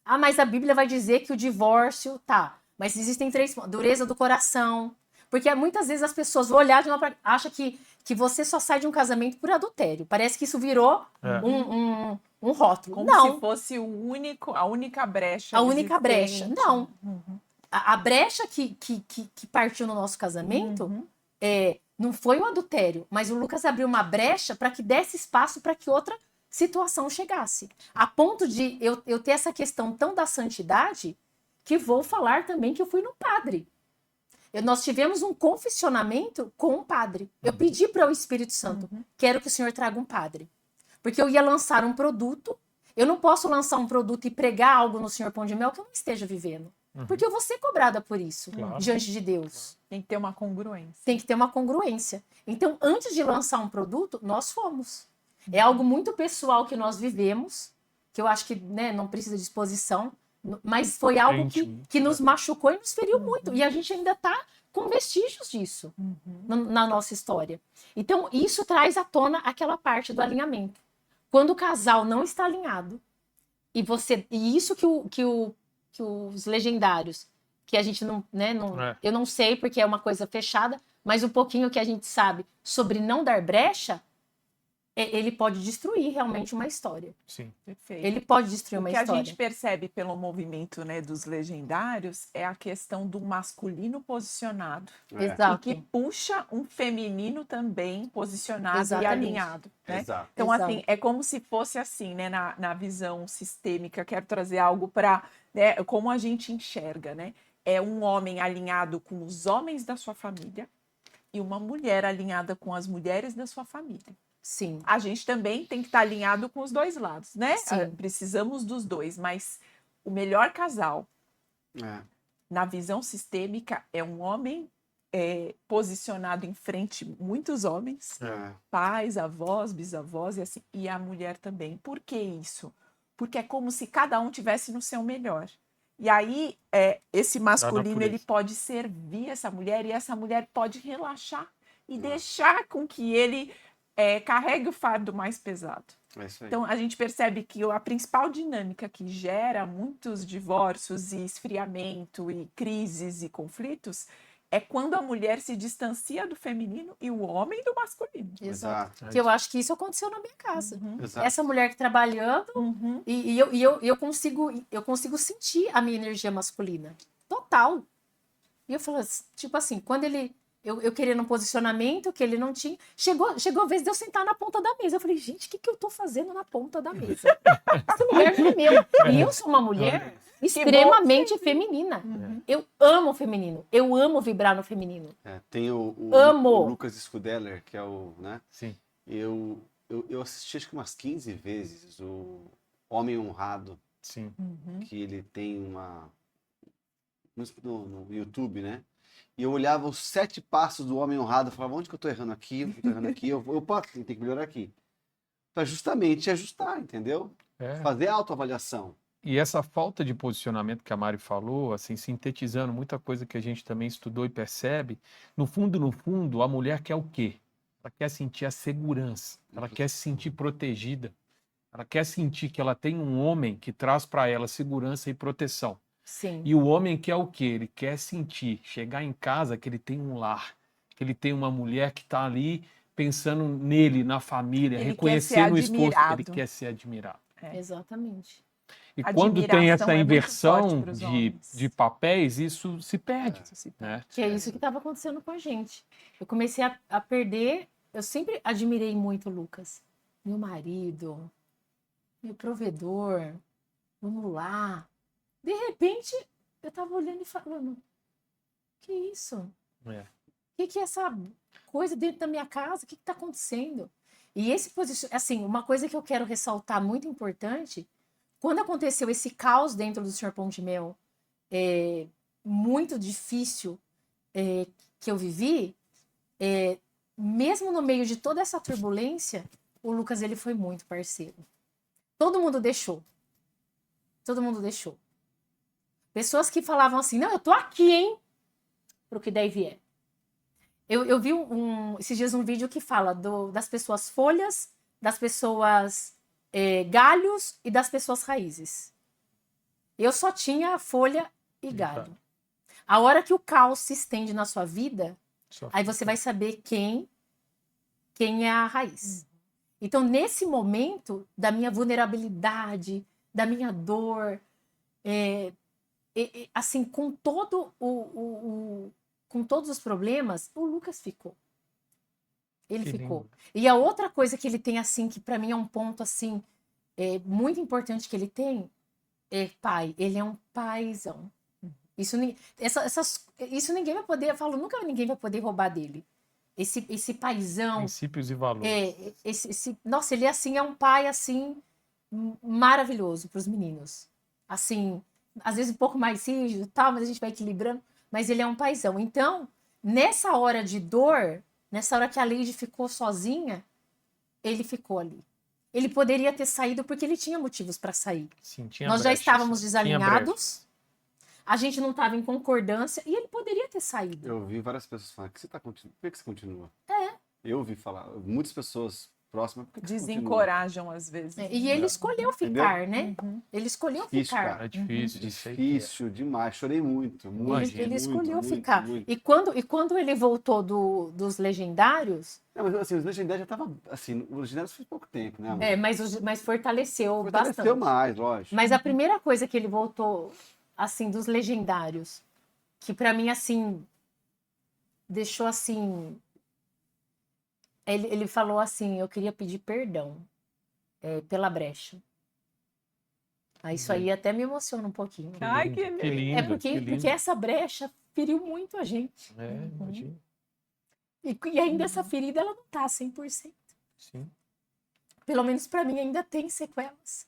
Ah, mas a Bíblia vai dizer que o divórcio, tá, mas existem 3 pontos. Dureza do coração. Porque muitas vezes as pessoas vão olhar de uma acham que você só sai de um casamento por adultério. Parece que isso virou um rótulo. Como Não. se fosse a única brecha. A única brecha. existente. Não. A brecha que partiu no nosso casamento não foi o adultério, mas o Lucas abriu uma brecha para que desse espaço para que outra situação chegasse. A ponto de eu ter essa questão tão da santidade que vou falar também que eu fui no padre. Nós tivemos um confessionamento com um padre. Eu pedi para o Espírito Santo, quero que o Senhor traga um padre. Porque eu ia lançar um produto, eu não posso lançar um produto e pregar algo no Senhor Pão de Mel que eu não esteja vivendo. Porque eu vou ser cobrada por isso, diante de Deus. Tem que ter uma congruência. Tem que ter uma congruência. Então, antes de lançar um produto, nós fomos. É algo muito pessoal que nós vivemos, que eu acho que não precisa de exposição, mas foi algo que nos machucou e nos feriu muito. E a gente ainda está com vestígios disso na nossa história. Então, isso traz à tona aquela parte do alinhamento. Quando o casal não está alinhado, e isso que os legendários, que a gente eu não sei porque é uma coisa fechada, mas o pouquinho que a gente sabe sobre não dar brecha, ele pode destruir realmente uma história. Sim. Perfeito. Ele pode destruir uma O que a história. gente percebe pelo movimento dos legendários é a questão do masculino posicionado. Exato. E que puxa um feminino também posicionado Exatamente. e alinhado. Né? Exato. Então, Exato. assim, é como se fosse assim, né? Na visão sistêmica, quero trazer algo para como a gente enxerga, né? É um homem alinhado com os homens da sua família e uma mulher alinhada com as mulheres da sua família. Sim. A gente também tem que estar alinhado com os dois lados, né? Sim. Precisamos dos dois, mas o melhor casal, na visão sistêmica, é um homem posicionado em frente muitos homens, pais, avós, bisavós e assim, e a mulher também. Por que isso? Porque é como se cada um tivesse no seu melhor. E aí, esse masculino, ele natureza. pode servir essa mulher e essa mulher pode relaxar e deixar com que ele carregue o fardo mais pesado. É isso aí. Então, a gente percebe que a principal dinâmica que gera muitos divórcios e esfriamento e crises e conflitos é quando a mulher se distancia do feminino e o homem do masculino. Exato. É Que eu isso. acho que isso aconteceu na minha casa. Exato. Essa mulher que trabalhando, Uhum. e eu consigo sentir a minha energia masculina. Total. E eu falo, tipo assim, quando eu querendo um posicionamento que ele não tinha, chegou a vez de eu sentar na ponta da mesa. Eu falei, gente, o que eu tô fazendo na ponta da mesa? Essa mulher não é meu. E eu sou uma mulher extremamente feminina. Eu amo o feminino. Eu amo vibrar no feminino. Tem Amo. o Lucas Scudeller, que é o, né? Sim. Eu assisti acho que umas 15 vezes o Homem Honrado, Sim. que ele tem no YouTube, né? E eu olhava os 7 passos do Homem Honrado, eu falava, onde que eu tô errando aqui? Onde que eu tô errando aqui? Tem que melhorar aqui. Pra justamente ajustar, entendeu? É. Fazer autoavaliação. E essa falta de posicionamento que a Mari falou, assim, sintetizando muita coisa que a gente também estudou e percebe, no fundo, a mulher quer o quê? Ela quer sentir a segurança, ela quer se sentir protegida, ela quer sentir que ela tem um homem que traz para ela segurança e proteção. Sim. E o homem quer o quê? Ele quer sentir, chegar em casa, que ele tem um lar, que ele tem uma mulher que está ali pensando nele, na família, Ele reconhecendo o quer ser esforço, ele admirado. quer ser admirado. Exatamente. E quando tem Admiração essa é muito inversão forte pros de homens. papéis, isso se perde. Né? Que é isso que estava acontecendo com a gente. Eu comecei a perder. Eu sempre admirei muito o Lucas. Meu marido, meu provedor, vamos lá. De repente, eu estava olhando e falando: que isso? É. O que é essa coisa dentro da minha casa? O que está acontecendo? E esse assim, uma coisa que eu quero ressaltar muito importante, quando aconteceu esse caos dentro do Sr. Pão de Mel, muito difícil que eu vivi, mesmo no meio de toda essa turbulência, o Lucas ele foi muito parceiro. Todo mundo deixou. Todo mundo deixou. Pessoas que falavam assim, não, eu tô aqui, hein? Pro que daí vier. Eu vi esses dias um vídeo que fala das pessoas folhas, das pessoas galhos e das pessoas raízes. Eu só tinha folha e galho. A hora que o caos se estende na sua vida, aí você vai saber quem é a raiz. Então, nesse momento da minha vulnerabilidade, da minha dor, assim, com todo com todos os problemas, o Lucas ficou. Ele ficou. Lindo. E a outra coisa que ele tem, assim, que para mim é um ponto, assim, muito importante que ele tem, pai. Ele é um paizão. Isso ninguém vai poder, eu falo, nunca ninguém vai poder roubar dele. Esse paizão. Princípios e valores. Nossa, ele assim é um pai assim maravilhoso para os meninos. Assim, às vezes um pouco mais rígido, tal, mas a gente vai equilibrando. Mas ele é um paizão. Então, nessa hora de dor, nessa hora que a Leide ficou sozinha, ele ficou ali. Ele poderia ter saído porque ele tinha motivos para sair. Sim, tinha Nós já brecha, estávamos sim. desalinhados. A gente não estava em concordância e ele poderia ter saído. Eu ouvi várias pessoas falando, por que você continua? Eu ouvi falar, muitas pessoas próximas, por que você continua? Desencorajam às vezes. E ele escolheu ficar, né? Uhum. Ele escolheu Difícil, ficar. cara. É difícil. isso aí Difícil demais, chorei muito. Ele escolheu muito, ficar. muito. E quando ele voltou dos Legendários, Não, mas assim, os Legendários já estavam, assim, os Legendários faz pouco tempo, né, amor? mas fortaleceu Fortaleceu bastante. mais, lógico. Mas a primeira coisa que ele voltou, assim, dos Legendários, que pra mim, assim, deixou assim... Ele falou assim, eu queria pedir perdão pela brecha. Isso aí até me emociona um pouquinho. Ai, que Que lindo. Porque essa brecha feriu muito a gente. Imagina. E ainda essa ferida, ela não tá 100%. Sim. Pelo menos pra mim ainda tem sequelas.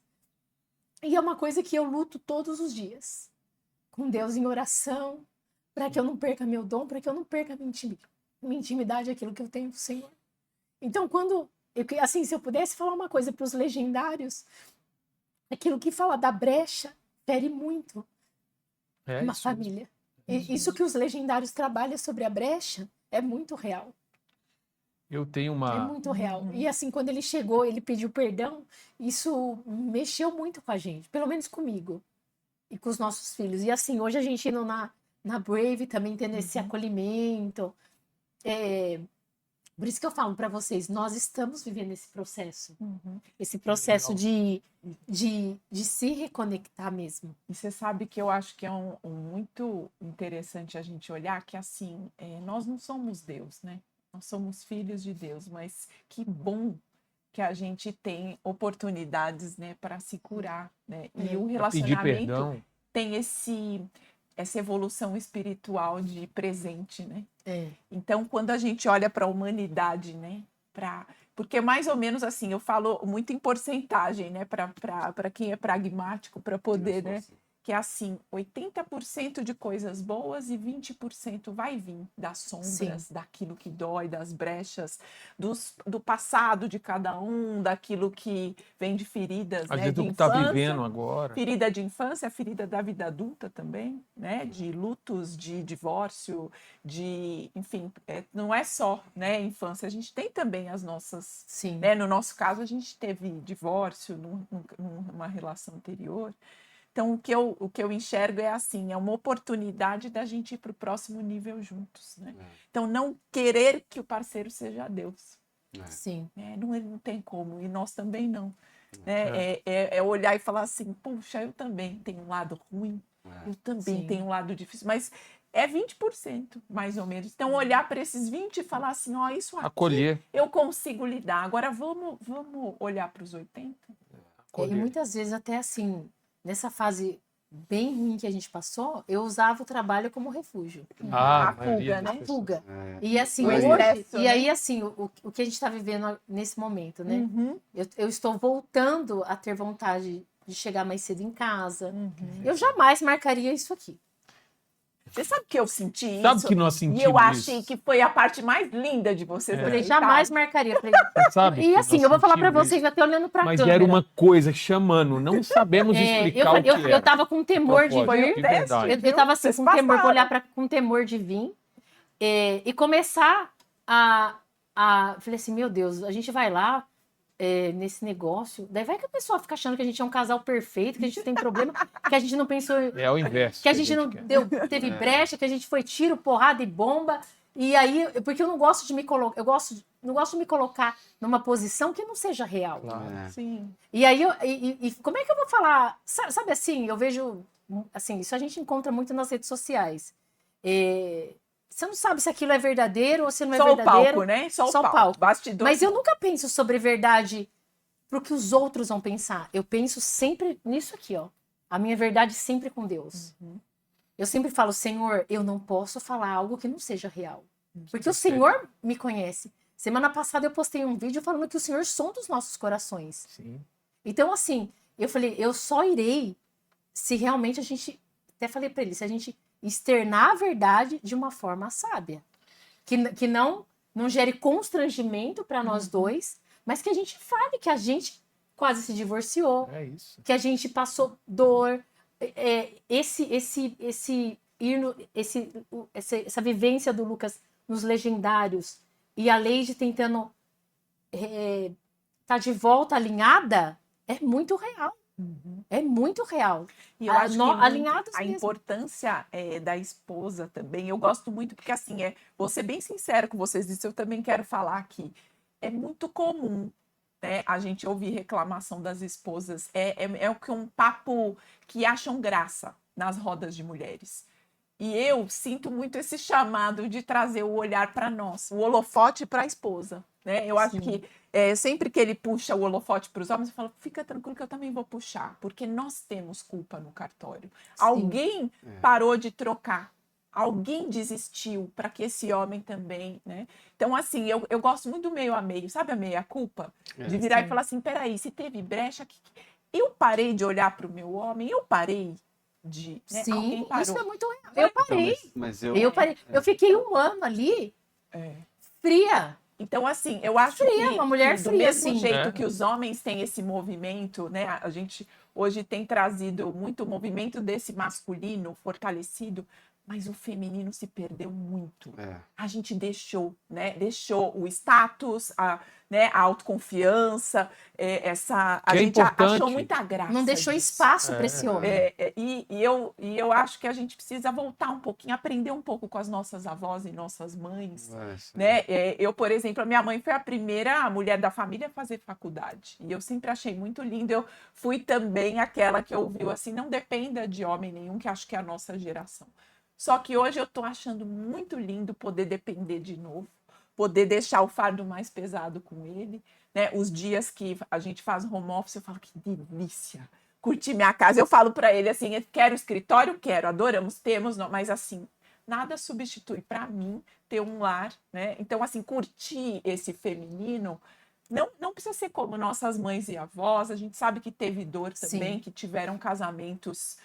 E é uma coisa que eu luto todos os dias. Com Deus em oração, para que eu não perca meu dom, para que eu não perca minha intimidade, aquilo que eu tenho com o Senhor. Então, assim, se eu pudesse falar uma coisa para os Legendários, aquilo que fala da brecha fere muito. É uma isso. família. E isso que os legendários trabalham sobre a brecha é muito real. Eu tenho É uma. muito real. E assim, quando ele chegou, ele pediu perdão, isso mexeu muito com a gente, pelo menos comigo e com os nossos filhos. E assim, hoje a gente indo na Brave também tendo esse acolhimento. Por isso que eu falo para vocês, nós estamos vivendo esse processo. Esse processo de se reconectar mesmo. E você sabe que eu acho que é muito interessante a gente olhar que, assim, nós não somos Deus, né? Nós somos filhos de Deus, mas que bom que a gente tem oportunidades, né, para se curar, né? E o Pedir relacionamento perdão. tem essa evolução espiritual de presente, né? Então, quando a gente olha para a humanidade, né, porque mais ou menos assim, eu falo muito em porcentagem, né, para quem é pragmático, para poder, né, que é assim, 80% de coisas boas e 20% vai vir das sombras, daquilo que dói, das brechas, do passado de cada um, daquilo que vem de feridas, Às né, vezes de o que está infância. vivendo agora. Ferida de infância, ferida da vida adulta também, né? De lutos, de divórcio, enfim, não é só, né, infância, a gente tem também as nossas, Sim. né? No nosso caso, a gente teve divórcio numa relação anterior. Então, o que eu enxergo é assim, é uma oportunidade da gente ir para o próximo nível juntos, né? Então, não querer que o parceiro seja Deus. Sim. Não tem como, e nós também não. É olhar e falar assim, puxa, eu também tenho um lado ruim, eu também tenho um lado difícil, mas é 20%, mais ou menos. Então, olhar para esses 20% e falar assim, ó, isso aqui Acolher. eu consigo lidar. Agora, vamos olhar para os 80%? E muitas vezes até assim, nessa fase bem ruim que a gente passou, eu usava o trabalho como refúgio. A fuga, né? A fuga. E assim, O hoje, expresso, e aí né? assim, o que a gente está vivendo nesse momento, né? Uhum. Eu estou voltando a ter vontade de chegar mais cedo em casa. Eu jamais marcaria isso aqui. Você sabe que eu senti Sabe isso? que nós sentimos E eu achei isso? que foi a parte mais linda de vocês. Eu falei, aceitarem. jamais marcaria. Falei, Você sabe e que assim, nós eu vou falar para sentimos vocês, isso. até olhando para a Mas câmera. era uma coisa chamando, não sabemos explicar o que eu era. tava com temor de propósito, vir. de verdade. Eu tava assim, Vocês com temor, vou passaram. olhar com temor de vir e começar a. Falei assim, meu Deus, a gente vai lá nesse negócio. Daí vai que a pessoa fica achando que a gente é um casal perfeito, que a gente tem problema, que a gente não pensou. É o inverso. Que a gente não quer. teve brecha, que a gente foi tiro, porrada e bomba. E aí, porque eu não gosto de me colocar, não gosto de me colocar numa posição que não seja real. Claro. Sim. E aí, como é que eu vou falar? Sabe assim, eu vejo, assim, isso a gente encontra muito nas redes sociais. Você não sabe se aquilo é verdadeiro ou se não é Só o verdadeiro. palco, né? Só o Só o palco. palco. Bastidor. Mas eu nunca penso sobre verdade pro que os outros vão pensar. Eu penso sempre nisso aqui, ó. A minha verdade sempre com Deus. Eu sempre falo, Senhor, eu não posso falar algo que não seja real. Porque o Senhor me conhece. Semana passada eu postei um vídeo falando que o Senhor sonda os nossos corações. Sim. Então, assim, eu falei, eu só irei se realmente a gente... Até falei pra ele, se a gente externar a verdade de uma forma sábia. Que não gere constrangimento para nós dois, mas que a gente fale que a gente quase se divorciou. É isso. Que a gente passou dor. Essa vivência do Lucas nos Legendários e a Leide tentando tá de volta alinhada é muito real. É muito real. E eu acho que alinhados a mesmo. importância da esposa também, eu gosto muito, porque assim, vou ser bem sincero com vocês, isso eu também quero falar aqui. É muito comum, né, a gente ouvir reclamação das esposas, um papo que acham graça nas rodas de mulheres. E eu sinto muito esse chamado de trazer o olhar para nós, o holofote para a esposa. Né? Eu acho que sempre que ele puxa o holofote para os homens, eu falo, fica tranquilo que eu também vou puxar, porque nós temos culpa no cartório. Sim. Alguém parou de trocar, alguém desistiu para que esse homem também, né? Então, assim, eu gosto muito do meio a meio, sabe a meia-culpa? De virar e falar assim, peraí, se teve brecha aqui, eu parei de olhar para o meu homem, eu parei de... Né? Sim, isso é muito real. Eu parei. Então, mas eu parei. Eu fiquei um ano ali, fria. Então, assim, eu acho uma mulher que do fria, mesmo assim. jeito que os homens têm esse movimento, né? A gente hoje tem trazido muito o movimento desse masculino fortalecido, mas o feminino se perdeu muito. A gente deixou, né? Deixou o status, né? A autoconfiança, a gente achou muita graça. Não deixou espaço para esse homem. E eu acho que a gente precisa voltar um pouquinho, aprender um pouco com as nossas avós e nossas mães. Né? Eu, por exemplo, a minha mãe foi a primeira mulher da família a fazer faculdade. E eu sempre achei muito lindo. Eu fui também aquela que ouviu assim, não dependa de homem nenhum, que acho que é a nossa geração. Só que hoje eu estou achando muito lindo poder depender de novo, poder deixar o fardo mais pesado com ele, né? Os dias que a gente faz home office, eu falo que delícia, curtir minha casa. Eu falo para ele assim, quero escritório, quero, adoramos, temos, não, mas assim, nada substitui para mim ter um lar, né? Então, assim, curtir esse feminino não precisa ser como nossas mães e avós, a gente sabe que teve dor também, Sim. que tiveram casamentos,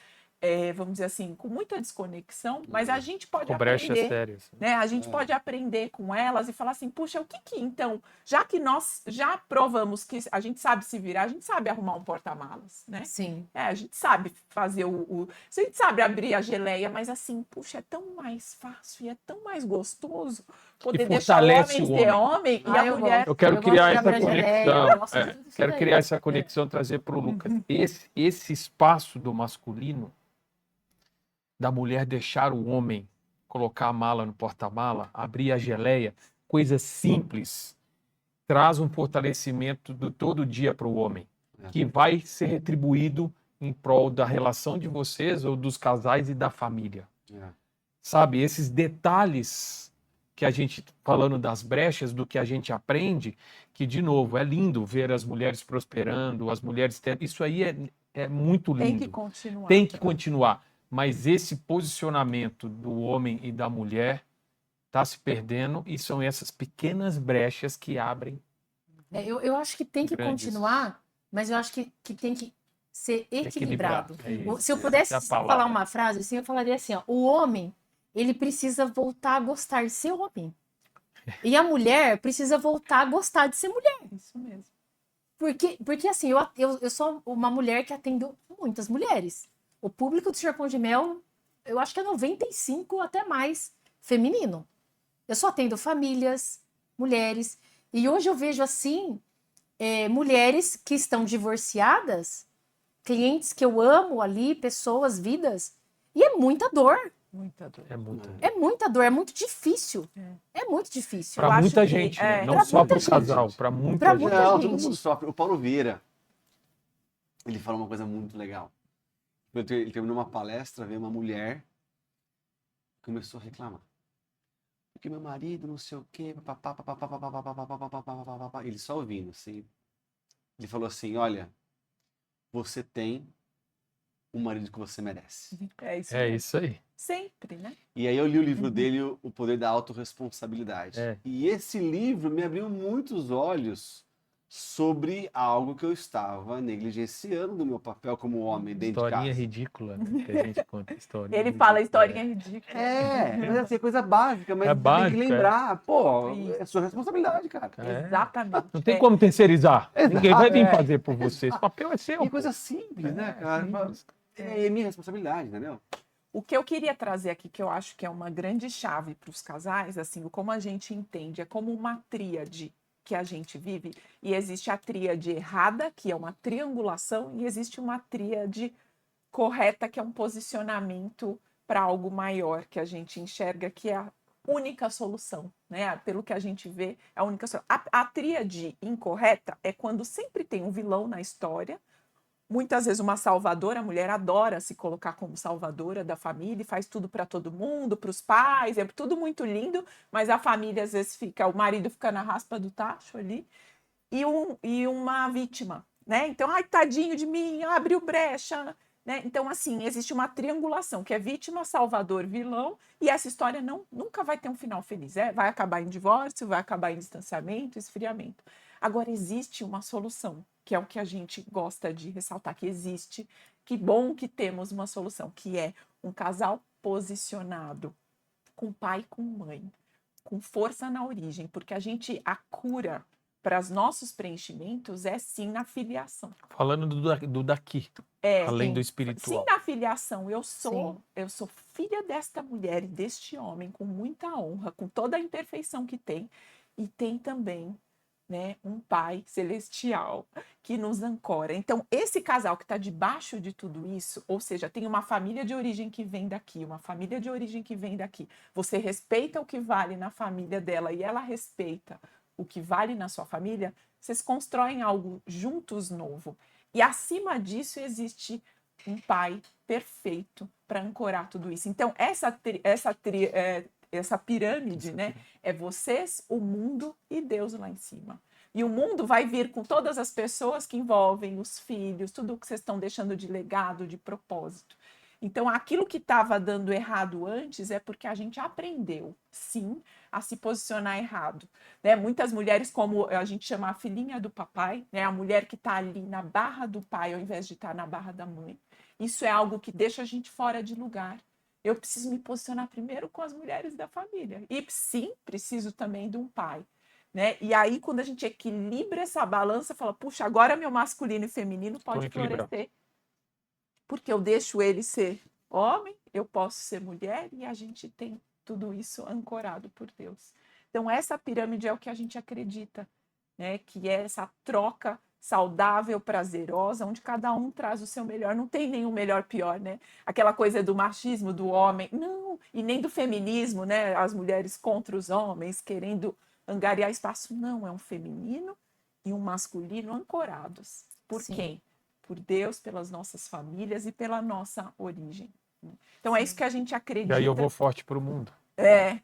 vamos dizer assim, com muita desconexão, mas a gente pode Com brechas aprender, sérias. né? A gente pode aprender com elas e falar assim, puxa, o que então, já que nós já provamos que a gente sabe se virar, a gente sabe arrumar um porta-malas, né? Sim. A gente sabe fazer a gente sabe abrir a geleia, mas assim, puxa, é tão mais fácil e é tão mais gostoso poder deixar o homem ser homem e a mulher... Eu quero criar essa conexão. Quero criar essa conexão, trazer para o Lucas. Esse espaço do masculino, da mulher deixar o homem colocar a mala no porta-mala, abrir a geleia, coisas simples, traz um fortalecimento do todo dia para o homem, que vai ser retribuído em prol da relação de vocês ou dos casais e da família. Sabe, esses detalhes que a gente, falando das brechas, do que a gente aprende, que, de novo, é lindo ver as mulheres prosperando, as mulheres tendo... Isso aí é muito lindo. Tem que continuar. Tem que continuar. Mas esse posicionamento do homem e da mulher está se perdendo e são essas pequenas brechas que abrem. Eu acho que tem que continuar, mas eu acho que tem que ser equilibrado. Se eu pudesse falar uma frase assim, eu falaria assim, ó, o homem, ele precisa voltar a gostar de ser homem. E a mulher precisa voltar a gostar de ser mulher. Isso mesmo. Porque assim, eu sou uma mulher que atendo muitas mulheres. O público do Senhor Pão de Mel, eu acho que é 95% até mais feminino. Eu só atendo famílias, mulheres. E hoje eu vejo assim, mulheres que estão divorciadas, clientes que eu amo ali, pessoas, vidas, e é muita dor. Muita dor. É muita dor. É muita dor, é muito difícil. É muito difícil. Para muita gente, né? Não só para o casal, para muita gente. Não, todo mundo sofre. O Paulo Vieira, ele fala uma coisa muito legal. Ele terminou uma palestra, veio uma mulher, começou a reclamar. Porque meu marido, não sei o quê, ele só ouvindo, assim. Ele falou assim, olha, você tem o marido que você merece. É isso aí. Sempre, né? E aí eu li o livro dele, O Poder da Autorresponsabilidade. E esse livro me abriu muitos olhos sobre algo que eu estava negligenciando no meu papel como homem dentro de casa. Historinha ridícula, né? Que a gente conta. Ele fala historinha ridícula. Mas assim, é coisa básica, mas tem que lembrar. Pô, é sua responsabilidade, cara. Exatamente. Não tem como terceirizar. Ninguém vai vir fazer por você. Esse papel é seu. E coisa simples, né, cara? É minha responsabilidade, entendeu? O que eu queria trazer aqui, que eu acho que é uma grande chave para os casais, assim, como a gente entende, é como uma tríade que a gente vive, e existe a tríade errada, que é uma triangulação, e existe uma tríade correta, que é um posicionamento para algo maior, que a gente enxerga que é a única solução, né? Pelo que a gente vê, é a única solução. A tríade incorreta é quando sempre tem um vilão na história, muitas vezes uma salvadora, a mulher adora se colocar como salvadora da família e faz tudo para todo mundo, para os pais, é tudo muito lindo, mas a família às vezes fica, o marido fica na raspa do tacho ali, e uma vítima, né? Então, ai, tadinho de mim, abriu brecha, né? Então, assim, existe uma triangulação, que é vítima, salvador, vilão, e essa história nunca vai ter um final feliz, vai acabar em divórcio, vai acabar em distanciamento, esfriamento. Agora, existe uma solução, que é o que a gente gosta de ressaltar, que existe, que bom que temos uma solução, que é um casal posicionado, com pai e com mãe, com força na origem, porque a cura para os nossos preenchimentos é sim na filiação. Falando do daqui, além sim. do espiritual. Sim, na filiação, eu sou Sim. filha desta mulher e deste homem com muita honra, com toda a imperfeição que tem, e tem também, né, um pai celestial que nos ancora. Então, esse casal que está debaixo de tudo isso, ou seja, tem uma família de origem que vem daqui, uma família de origem que vem daqui. Você respeita o que vale na família dela e ela respeita o que vale na sua família, vocês constroem algo juntos novo. E acima disso existe um pai perfeito para ancorar tudo isso. Então, essa pirâmide, né? É vocês, o mundo e Deus lá em cima. E o mundo vai vir com todas as pessoas que envolvem os filhos, tudo que vocês estão deixando de legado, de propósito. Então, aquilo que estava dando errado antes é porque a gente aprendeu, sim, a se posicionar errado. Né? Muitas mulheres, como a gente chama a filhinha do papai, né? A mulher que está ali na barra do pai ao invés de estar na barra da mãe, isso é algo que deixa a gente fora de lugar. Eu preciso me posicionar primeiro com as mulheres da família. E sim, preciso também de um pai. Né? E aí, quando a gente equilibra essa balança, fala, puxa, agora meu masculino e feminino pode florescer. Porque eu deixo ele ser homem, eu posso ser mulher, e a gente tem tudo isso ancorado por Deus. Então, essa pirâmide é o que a gente acredita, né? Que é essa troca saudável, prazerosa, onde cada um traz o seu melhor. Não tem nenhum melhor pior, né? Aquela coisa do machismo do homem, não, e nem do feminismo, né? As mulheres contra os homens, querendo angariar espaço. Não, é um feminino e um masculino ancorados. Por Sim. quem? Por Deus, pelas nossas famílias e pela nossa origem. Então, é isso que a gente acredita. E aí eu vou forte para o mundo. É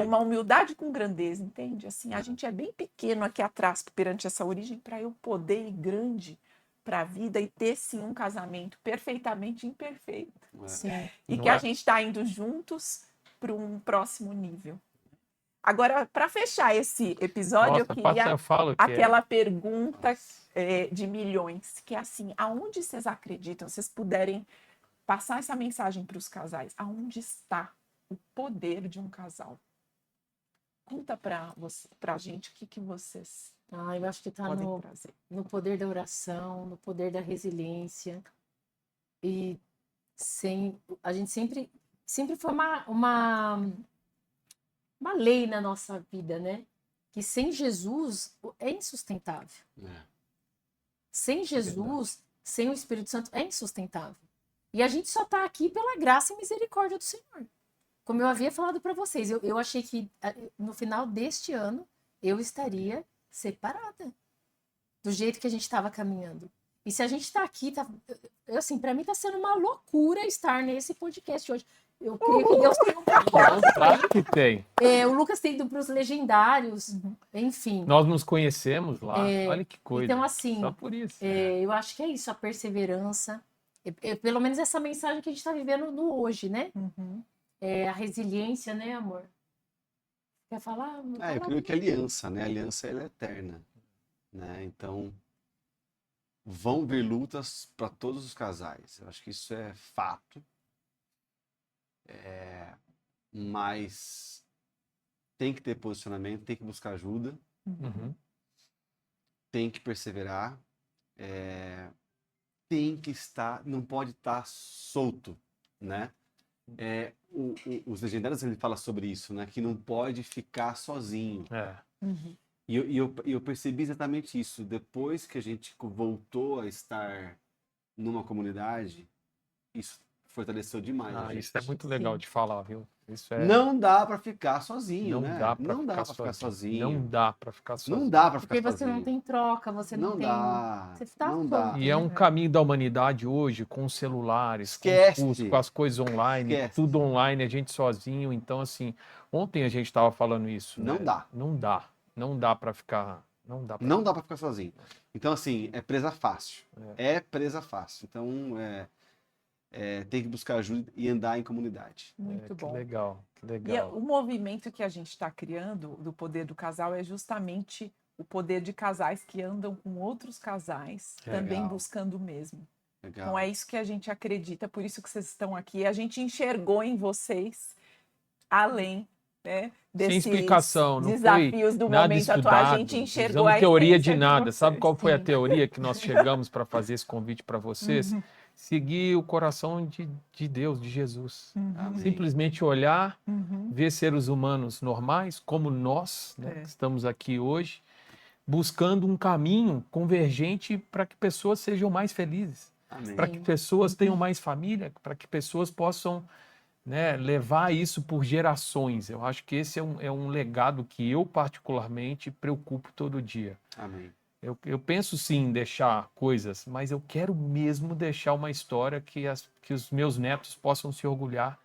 uma humildade com grandeza, entende? Assim, a gente é bem pequeno aqui atrás perante essa origem para eu poder ir grande para a vida e ter, sim, um casamento perfeitamente imperfeito. Sim. E Não que é? a gente está indo juntos para um próximo nível. Agora, para fechar esse episódio, Nossa, eu queria eu falo que aquela pergunta de milhões, que é assim, aonde vocês acreditam, vocês puderem passar essa mensagem para os casais, aonde está o poder de um casal? Conta para a gente o que vocês Eu acho que está podem trazer. no poder da oração, no poder da resiliência. E a gente sempre foi uma lei na nossa vida, né? Que sem Jesus é insustentável. Sem Jesus, sem o Espírito Santo, é insustentável. E a gente só está aqui pela graça e misericórdia do Senhor. Como eu havia falado para vocês, eu achei que no final deste ano eu estaria separada do jeito que a gente estava caminhando. E se a gente está aqui, assim, para mim está sendo uma loucura estar nesse podcast hoje. Eu creio que Deus tem um propósito. Claro que tem. O Lucas tem ido para os legendários, enfim. Nós nos conhecemos lá. Olha que coisa. Então, assim, só por isso. Eu acho que é isso, a perseverança. Pelo menos essa mensagem que a gente está vivendo no hoje, né? A resiliência, né, amor? Quer falar? Eu creio que a aliança, né? A aliança ela é eterna, né? Então, vão vir lutas para todos os casais. Eu acho que isso é fato. Mas tem que ter posicionamento, tem que buscar ajuda, tem que perseverar, tem que estar, não pode estar solto, né? Os legendários, ele fala sobre isso, né? Que não pode ficar sozinho. E eu percebi exatamente isso. Depois que a gente voltou a estar numa comunidade, isso fortaleceu demais. Isso é muito legal de falar, viu? Isso Não dá para ficar sozinho, né? Não dá para ficar sozinho. Não dá para ficar sozinho. Não dá para ficar Porque sozinho. você não tem troca, você não tem... Dá. Você tá não dá. E é um caminho da humanidade hoje, com os celulares, Esquece. com os cursos, com as coisas online, Esquece. tudo online, a gente sozinho. Então, assim, ontem a gente estava falando isso. Não né? dá. Não dá para ficar. Não dá para ficar sozinho. Então, assim, é presa fácil. É presa fácil. Então, tem que buscar ajuda e andar em comunidade. Muito bom. Que legal. E o movimento que a gente está criando do poder do casal é justamente o poder de casais que andam com outros casais, também buscando o mesmo. Legal. Então é isso que a gente acredita, por isso que vocês estão aqui. A gente enxergou em vocês além né, Sem desses explicação, não foi desafios do nada momento atual, estudado, a gente enxergou usamos a teoria essência de nada. Sabe vocês. qual foi a Sim. teoria que nós chegamos para fazer esse convite para vocês? Seguir o coração de Deus, de Jesus. Amém. Simplesmente olhar, ver seres humanos normais, como nós, né, É. que estamos aqui hoje, buscando um caminho convergente para que pessoas sejam mais felizes, Amém. para que pessoas tenham mais família, para que pessoas possam, né, levar isso por gerações. Eu acho que esse é um legado que eu particularmente preocupo todo dia. Amém. Eu penso sim em deixar coisas, mas eu quero mesmo deixar uma história que os meus netos possam se orgulhar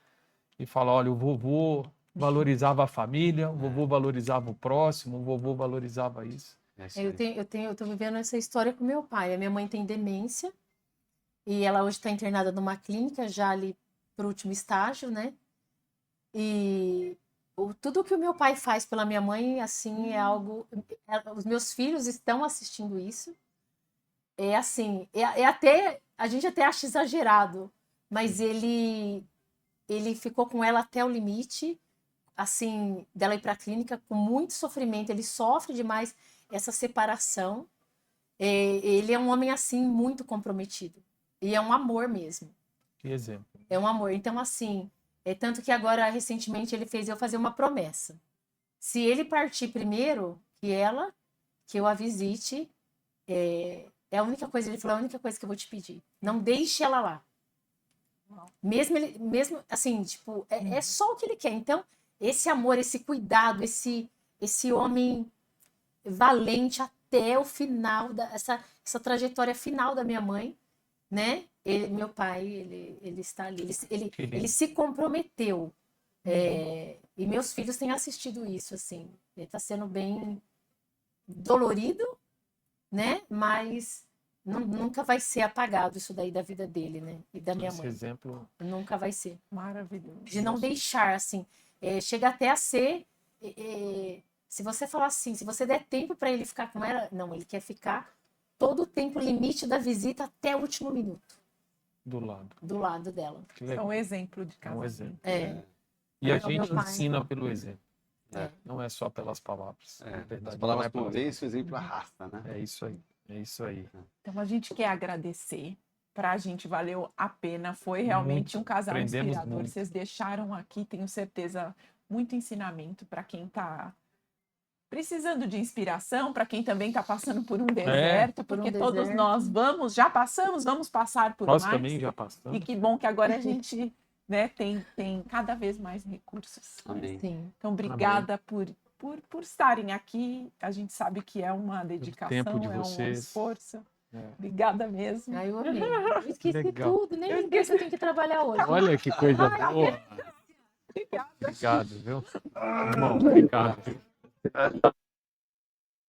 e falar, olha, o vovô valorizava a família, o vovô valorizava o próximo, o vovô valorizava isso. É isso aí. Eu tô vivendo essa história com meu pai. A minha mãe tem demência e ela hoje está internada numa clínica, já ali pro último estágio, né? E tudo que o meu pai faz pela minha mãe, assim, é algo. Os meus filhos estão assistindo isso. É assim, é até. A gente até acha exagerado, mas ele ficou com ela até o limite, assim, dela ir para a clínica com muito sofrimento. Ele sofre demais essa separação. Ele é um homem, assim, muito comprometido. E é um amor mesmo. Que exemplo. É um amor. Então, assim, tanto que agora, recentemente, ele fez eu fazer uma promessa. Se ele partir primeiro que eu a visite, é a única coisa, ele falou, a única coisa que eu vou te pedir. Não deixe ela lá. Mesmo assim, tipo, é só o que ele quer. Então, esse amor, esse cuidado, esse homem valente até o final, essa trajetória final da minha mãe, né? Meu pai, ele está ali, ele se comprometeu. E meus filhos têm assistido isso, assim. Ele está sendo bem dolorido, né? Mas nunca vai ser apagado isso daí da vida dele, né? E da minha Esse mãe. exemplo. Nunca vai ser. Maravilhoso. De não deixar, assim. Chega até a ser... se você falar assim, se você der tempo para ele ficar com ela... Não, ele quer ficar todo o tempo limite da visita até o último minuto. Do lado. Do lado dela. Que É legal. um exemplo de É um casamento. exemplo. É. E a É o meu gente pai. ensina pelo exemplo. É. Não é só pelas palavras. É. Na verdade, As palavras não é pelas convencem, o exemplo arrasta, né? É isso aí. É isso aí. Então a gente quer agradecer. Para a gente valeu a pena. Foi realmente Muito. um casal Aprendemos inspirador. muito. Vocês deixaram aqui, tenho certeza, muito ensinamento para quem está precisando de inspiração, para quem também está passando por um deserto, Por um porque todos deserto. nós já vamos passar por Nós mais. também já passamos. E que bom que agora a gente, né, tem cada vez mais recursos. né? Amém. Sim. Então, obrigada por estarem aqui. A gente sabe que é uma dedicação, tempo de é um vocês. esforço. É. Obrigada mesmo. Aí eu amei. Eu esqueci Legal. tudo, nem lembrei que eu tenho que trabalhar hoje. Olha que coisa boa. Obrigado, viu? Bom, obrigado.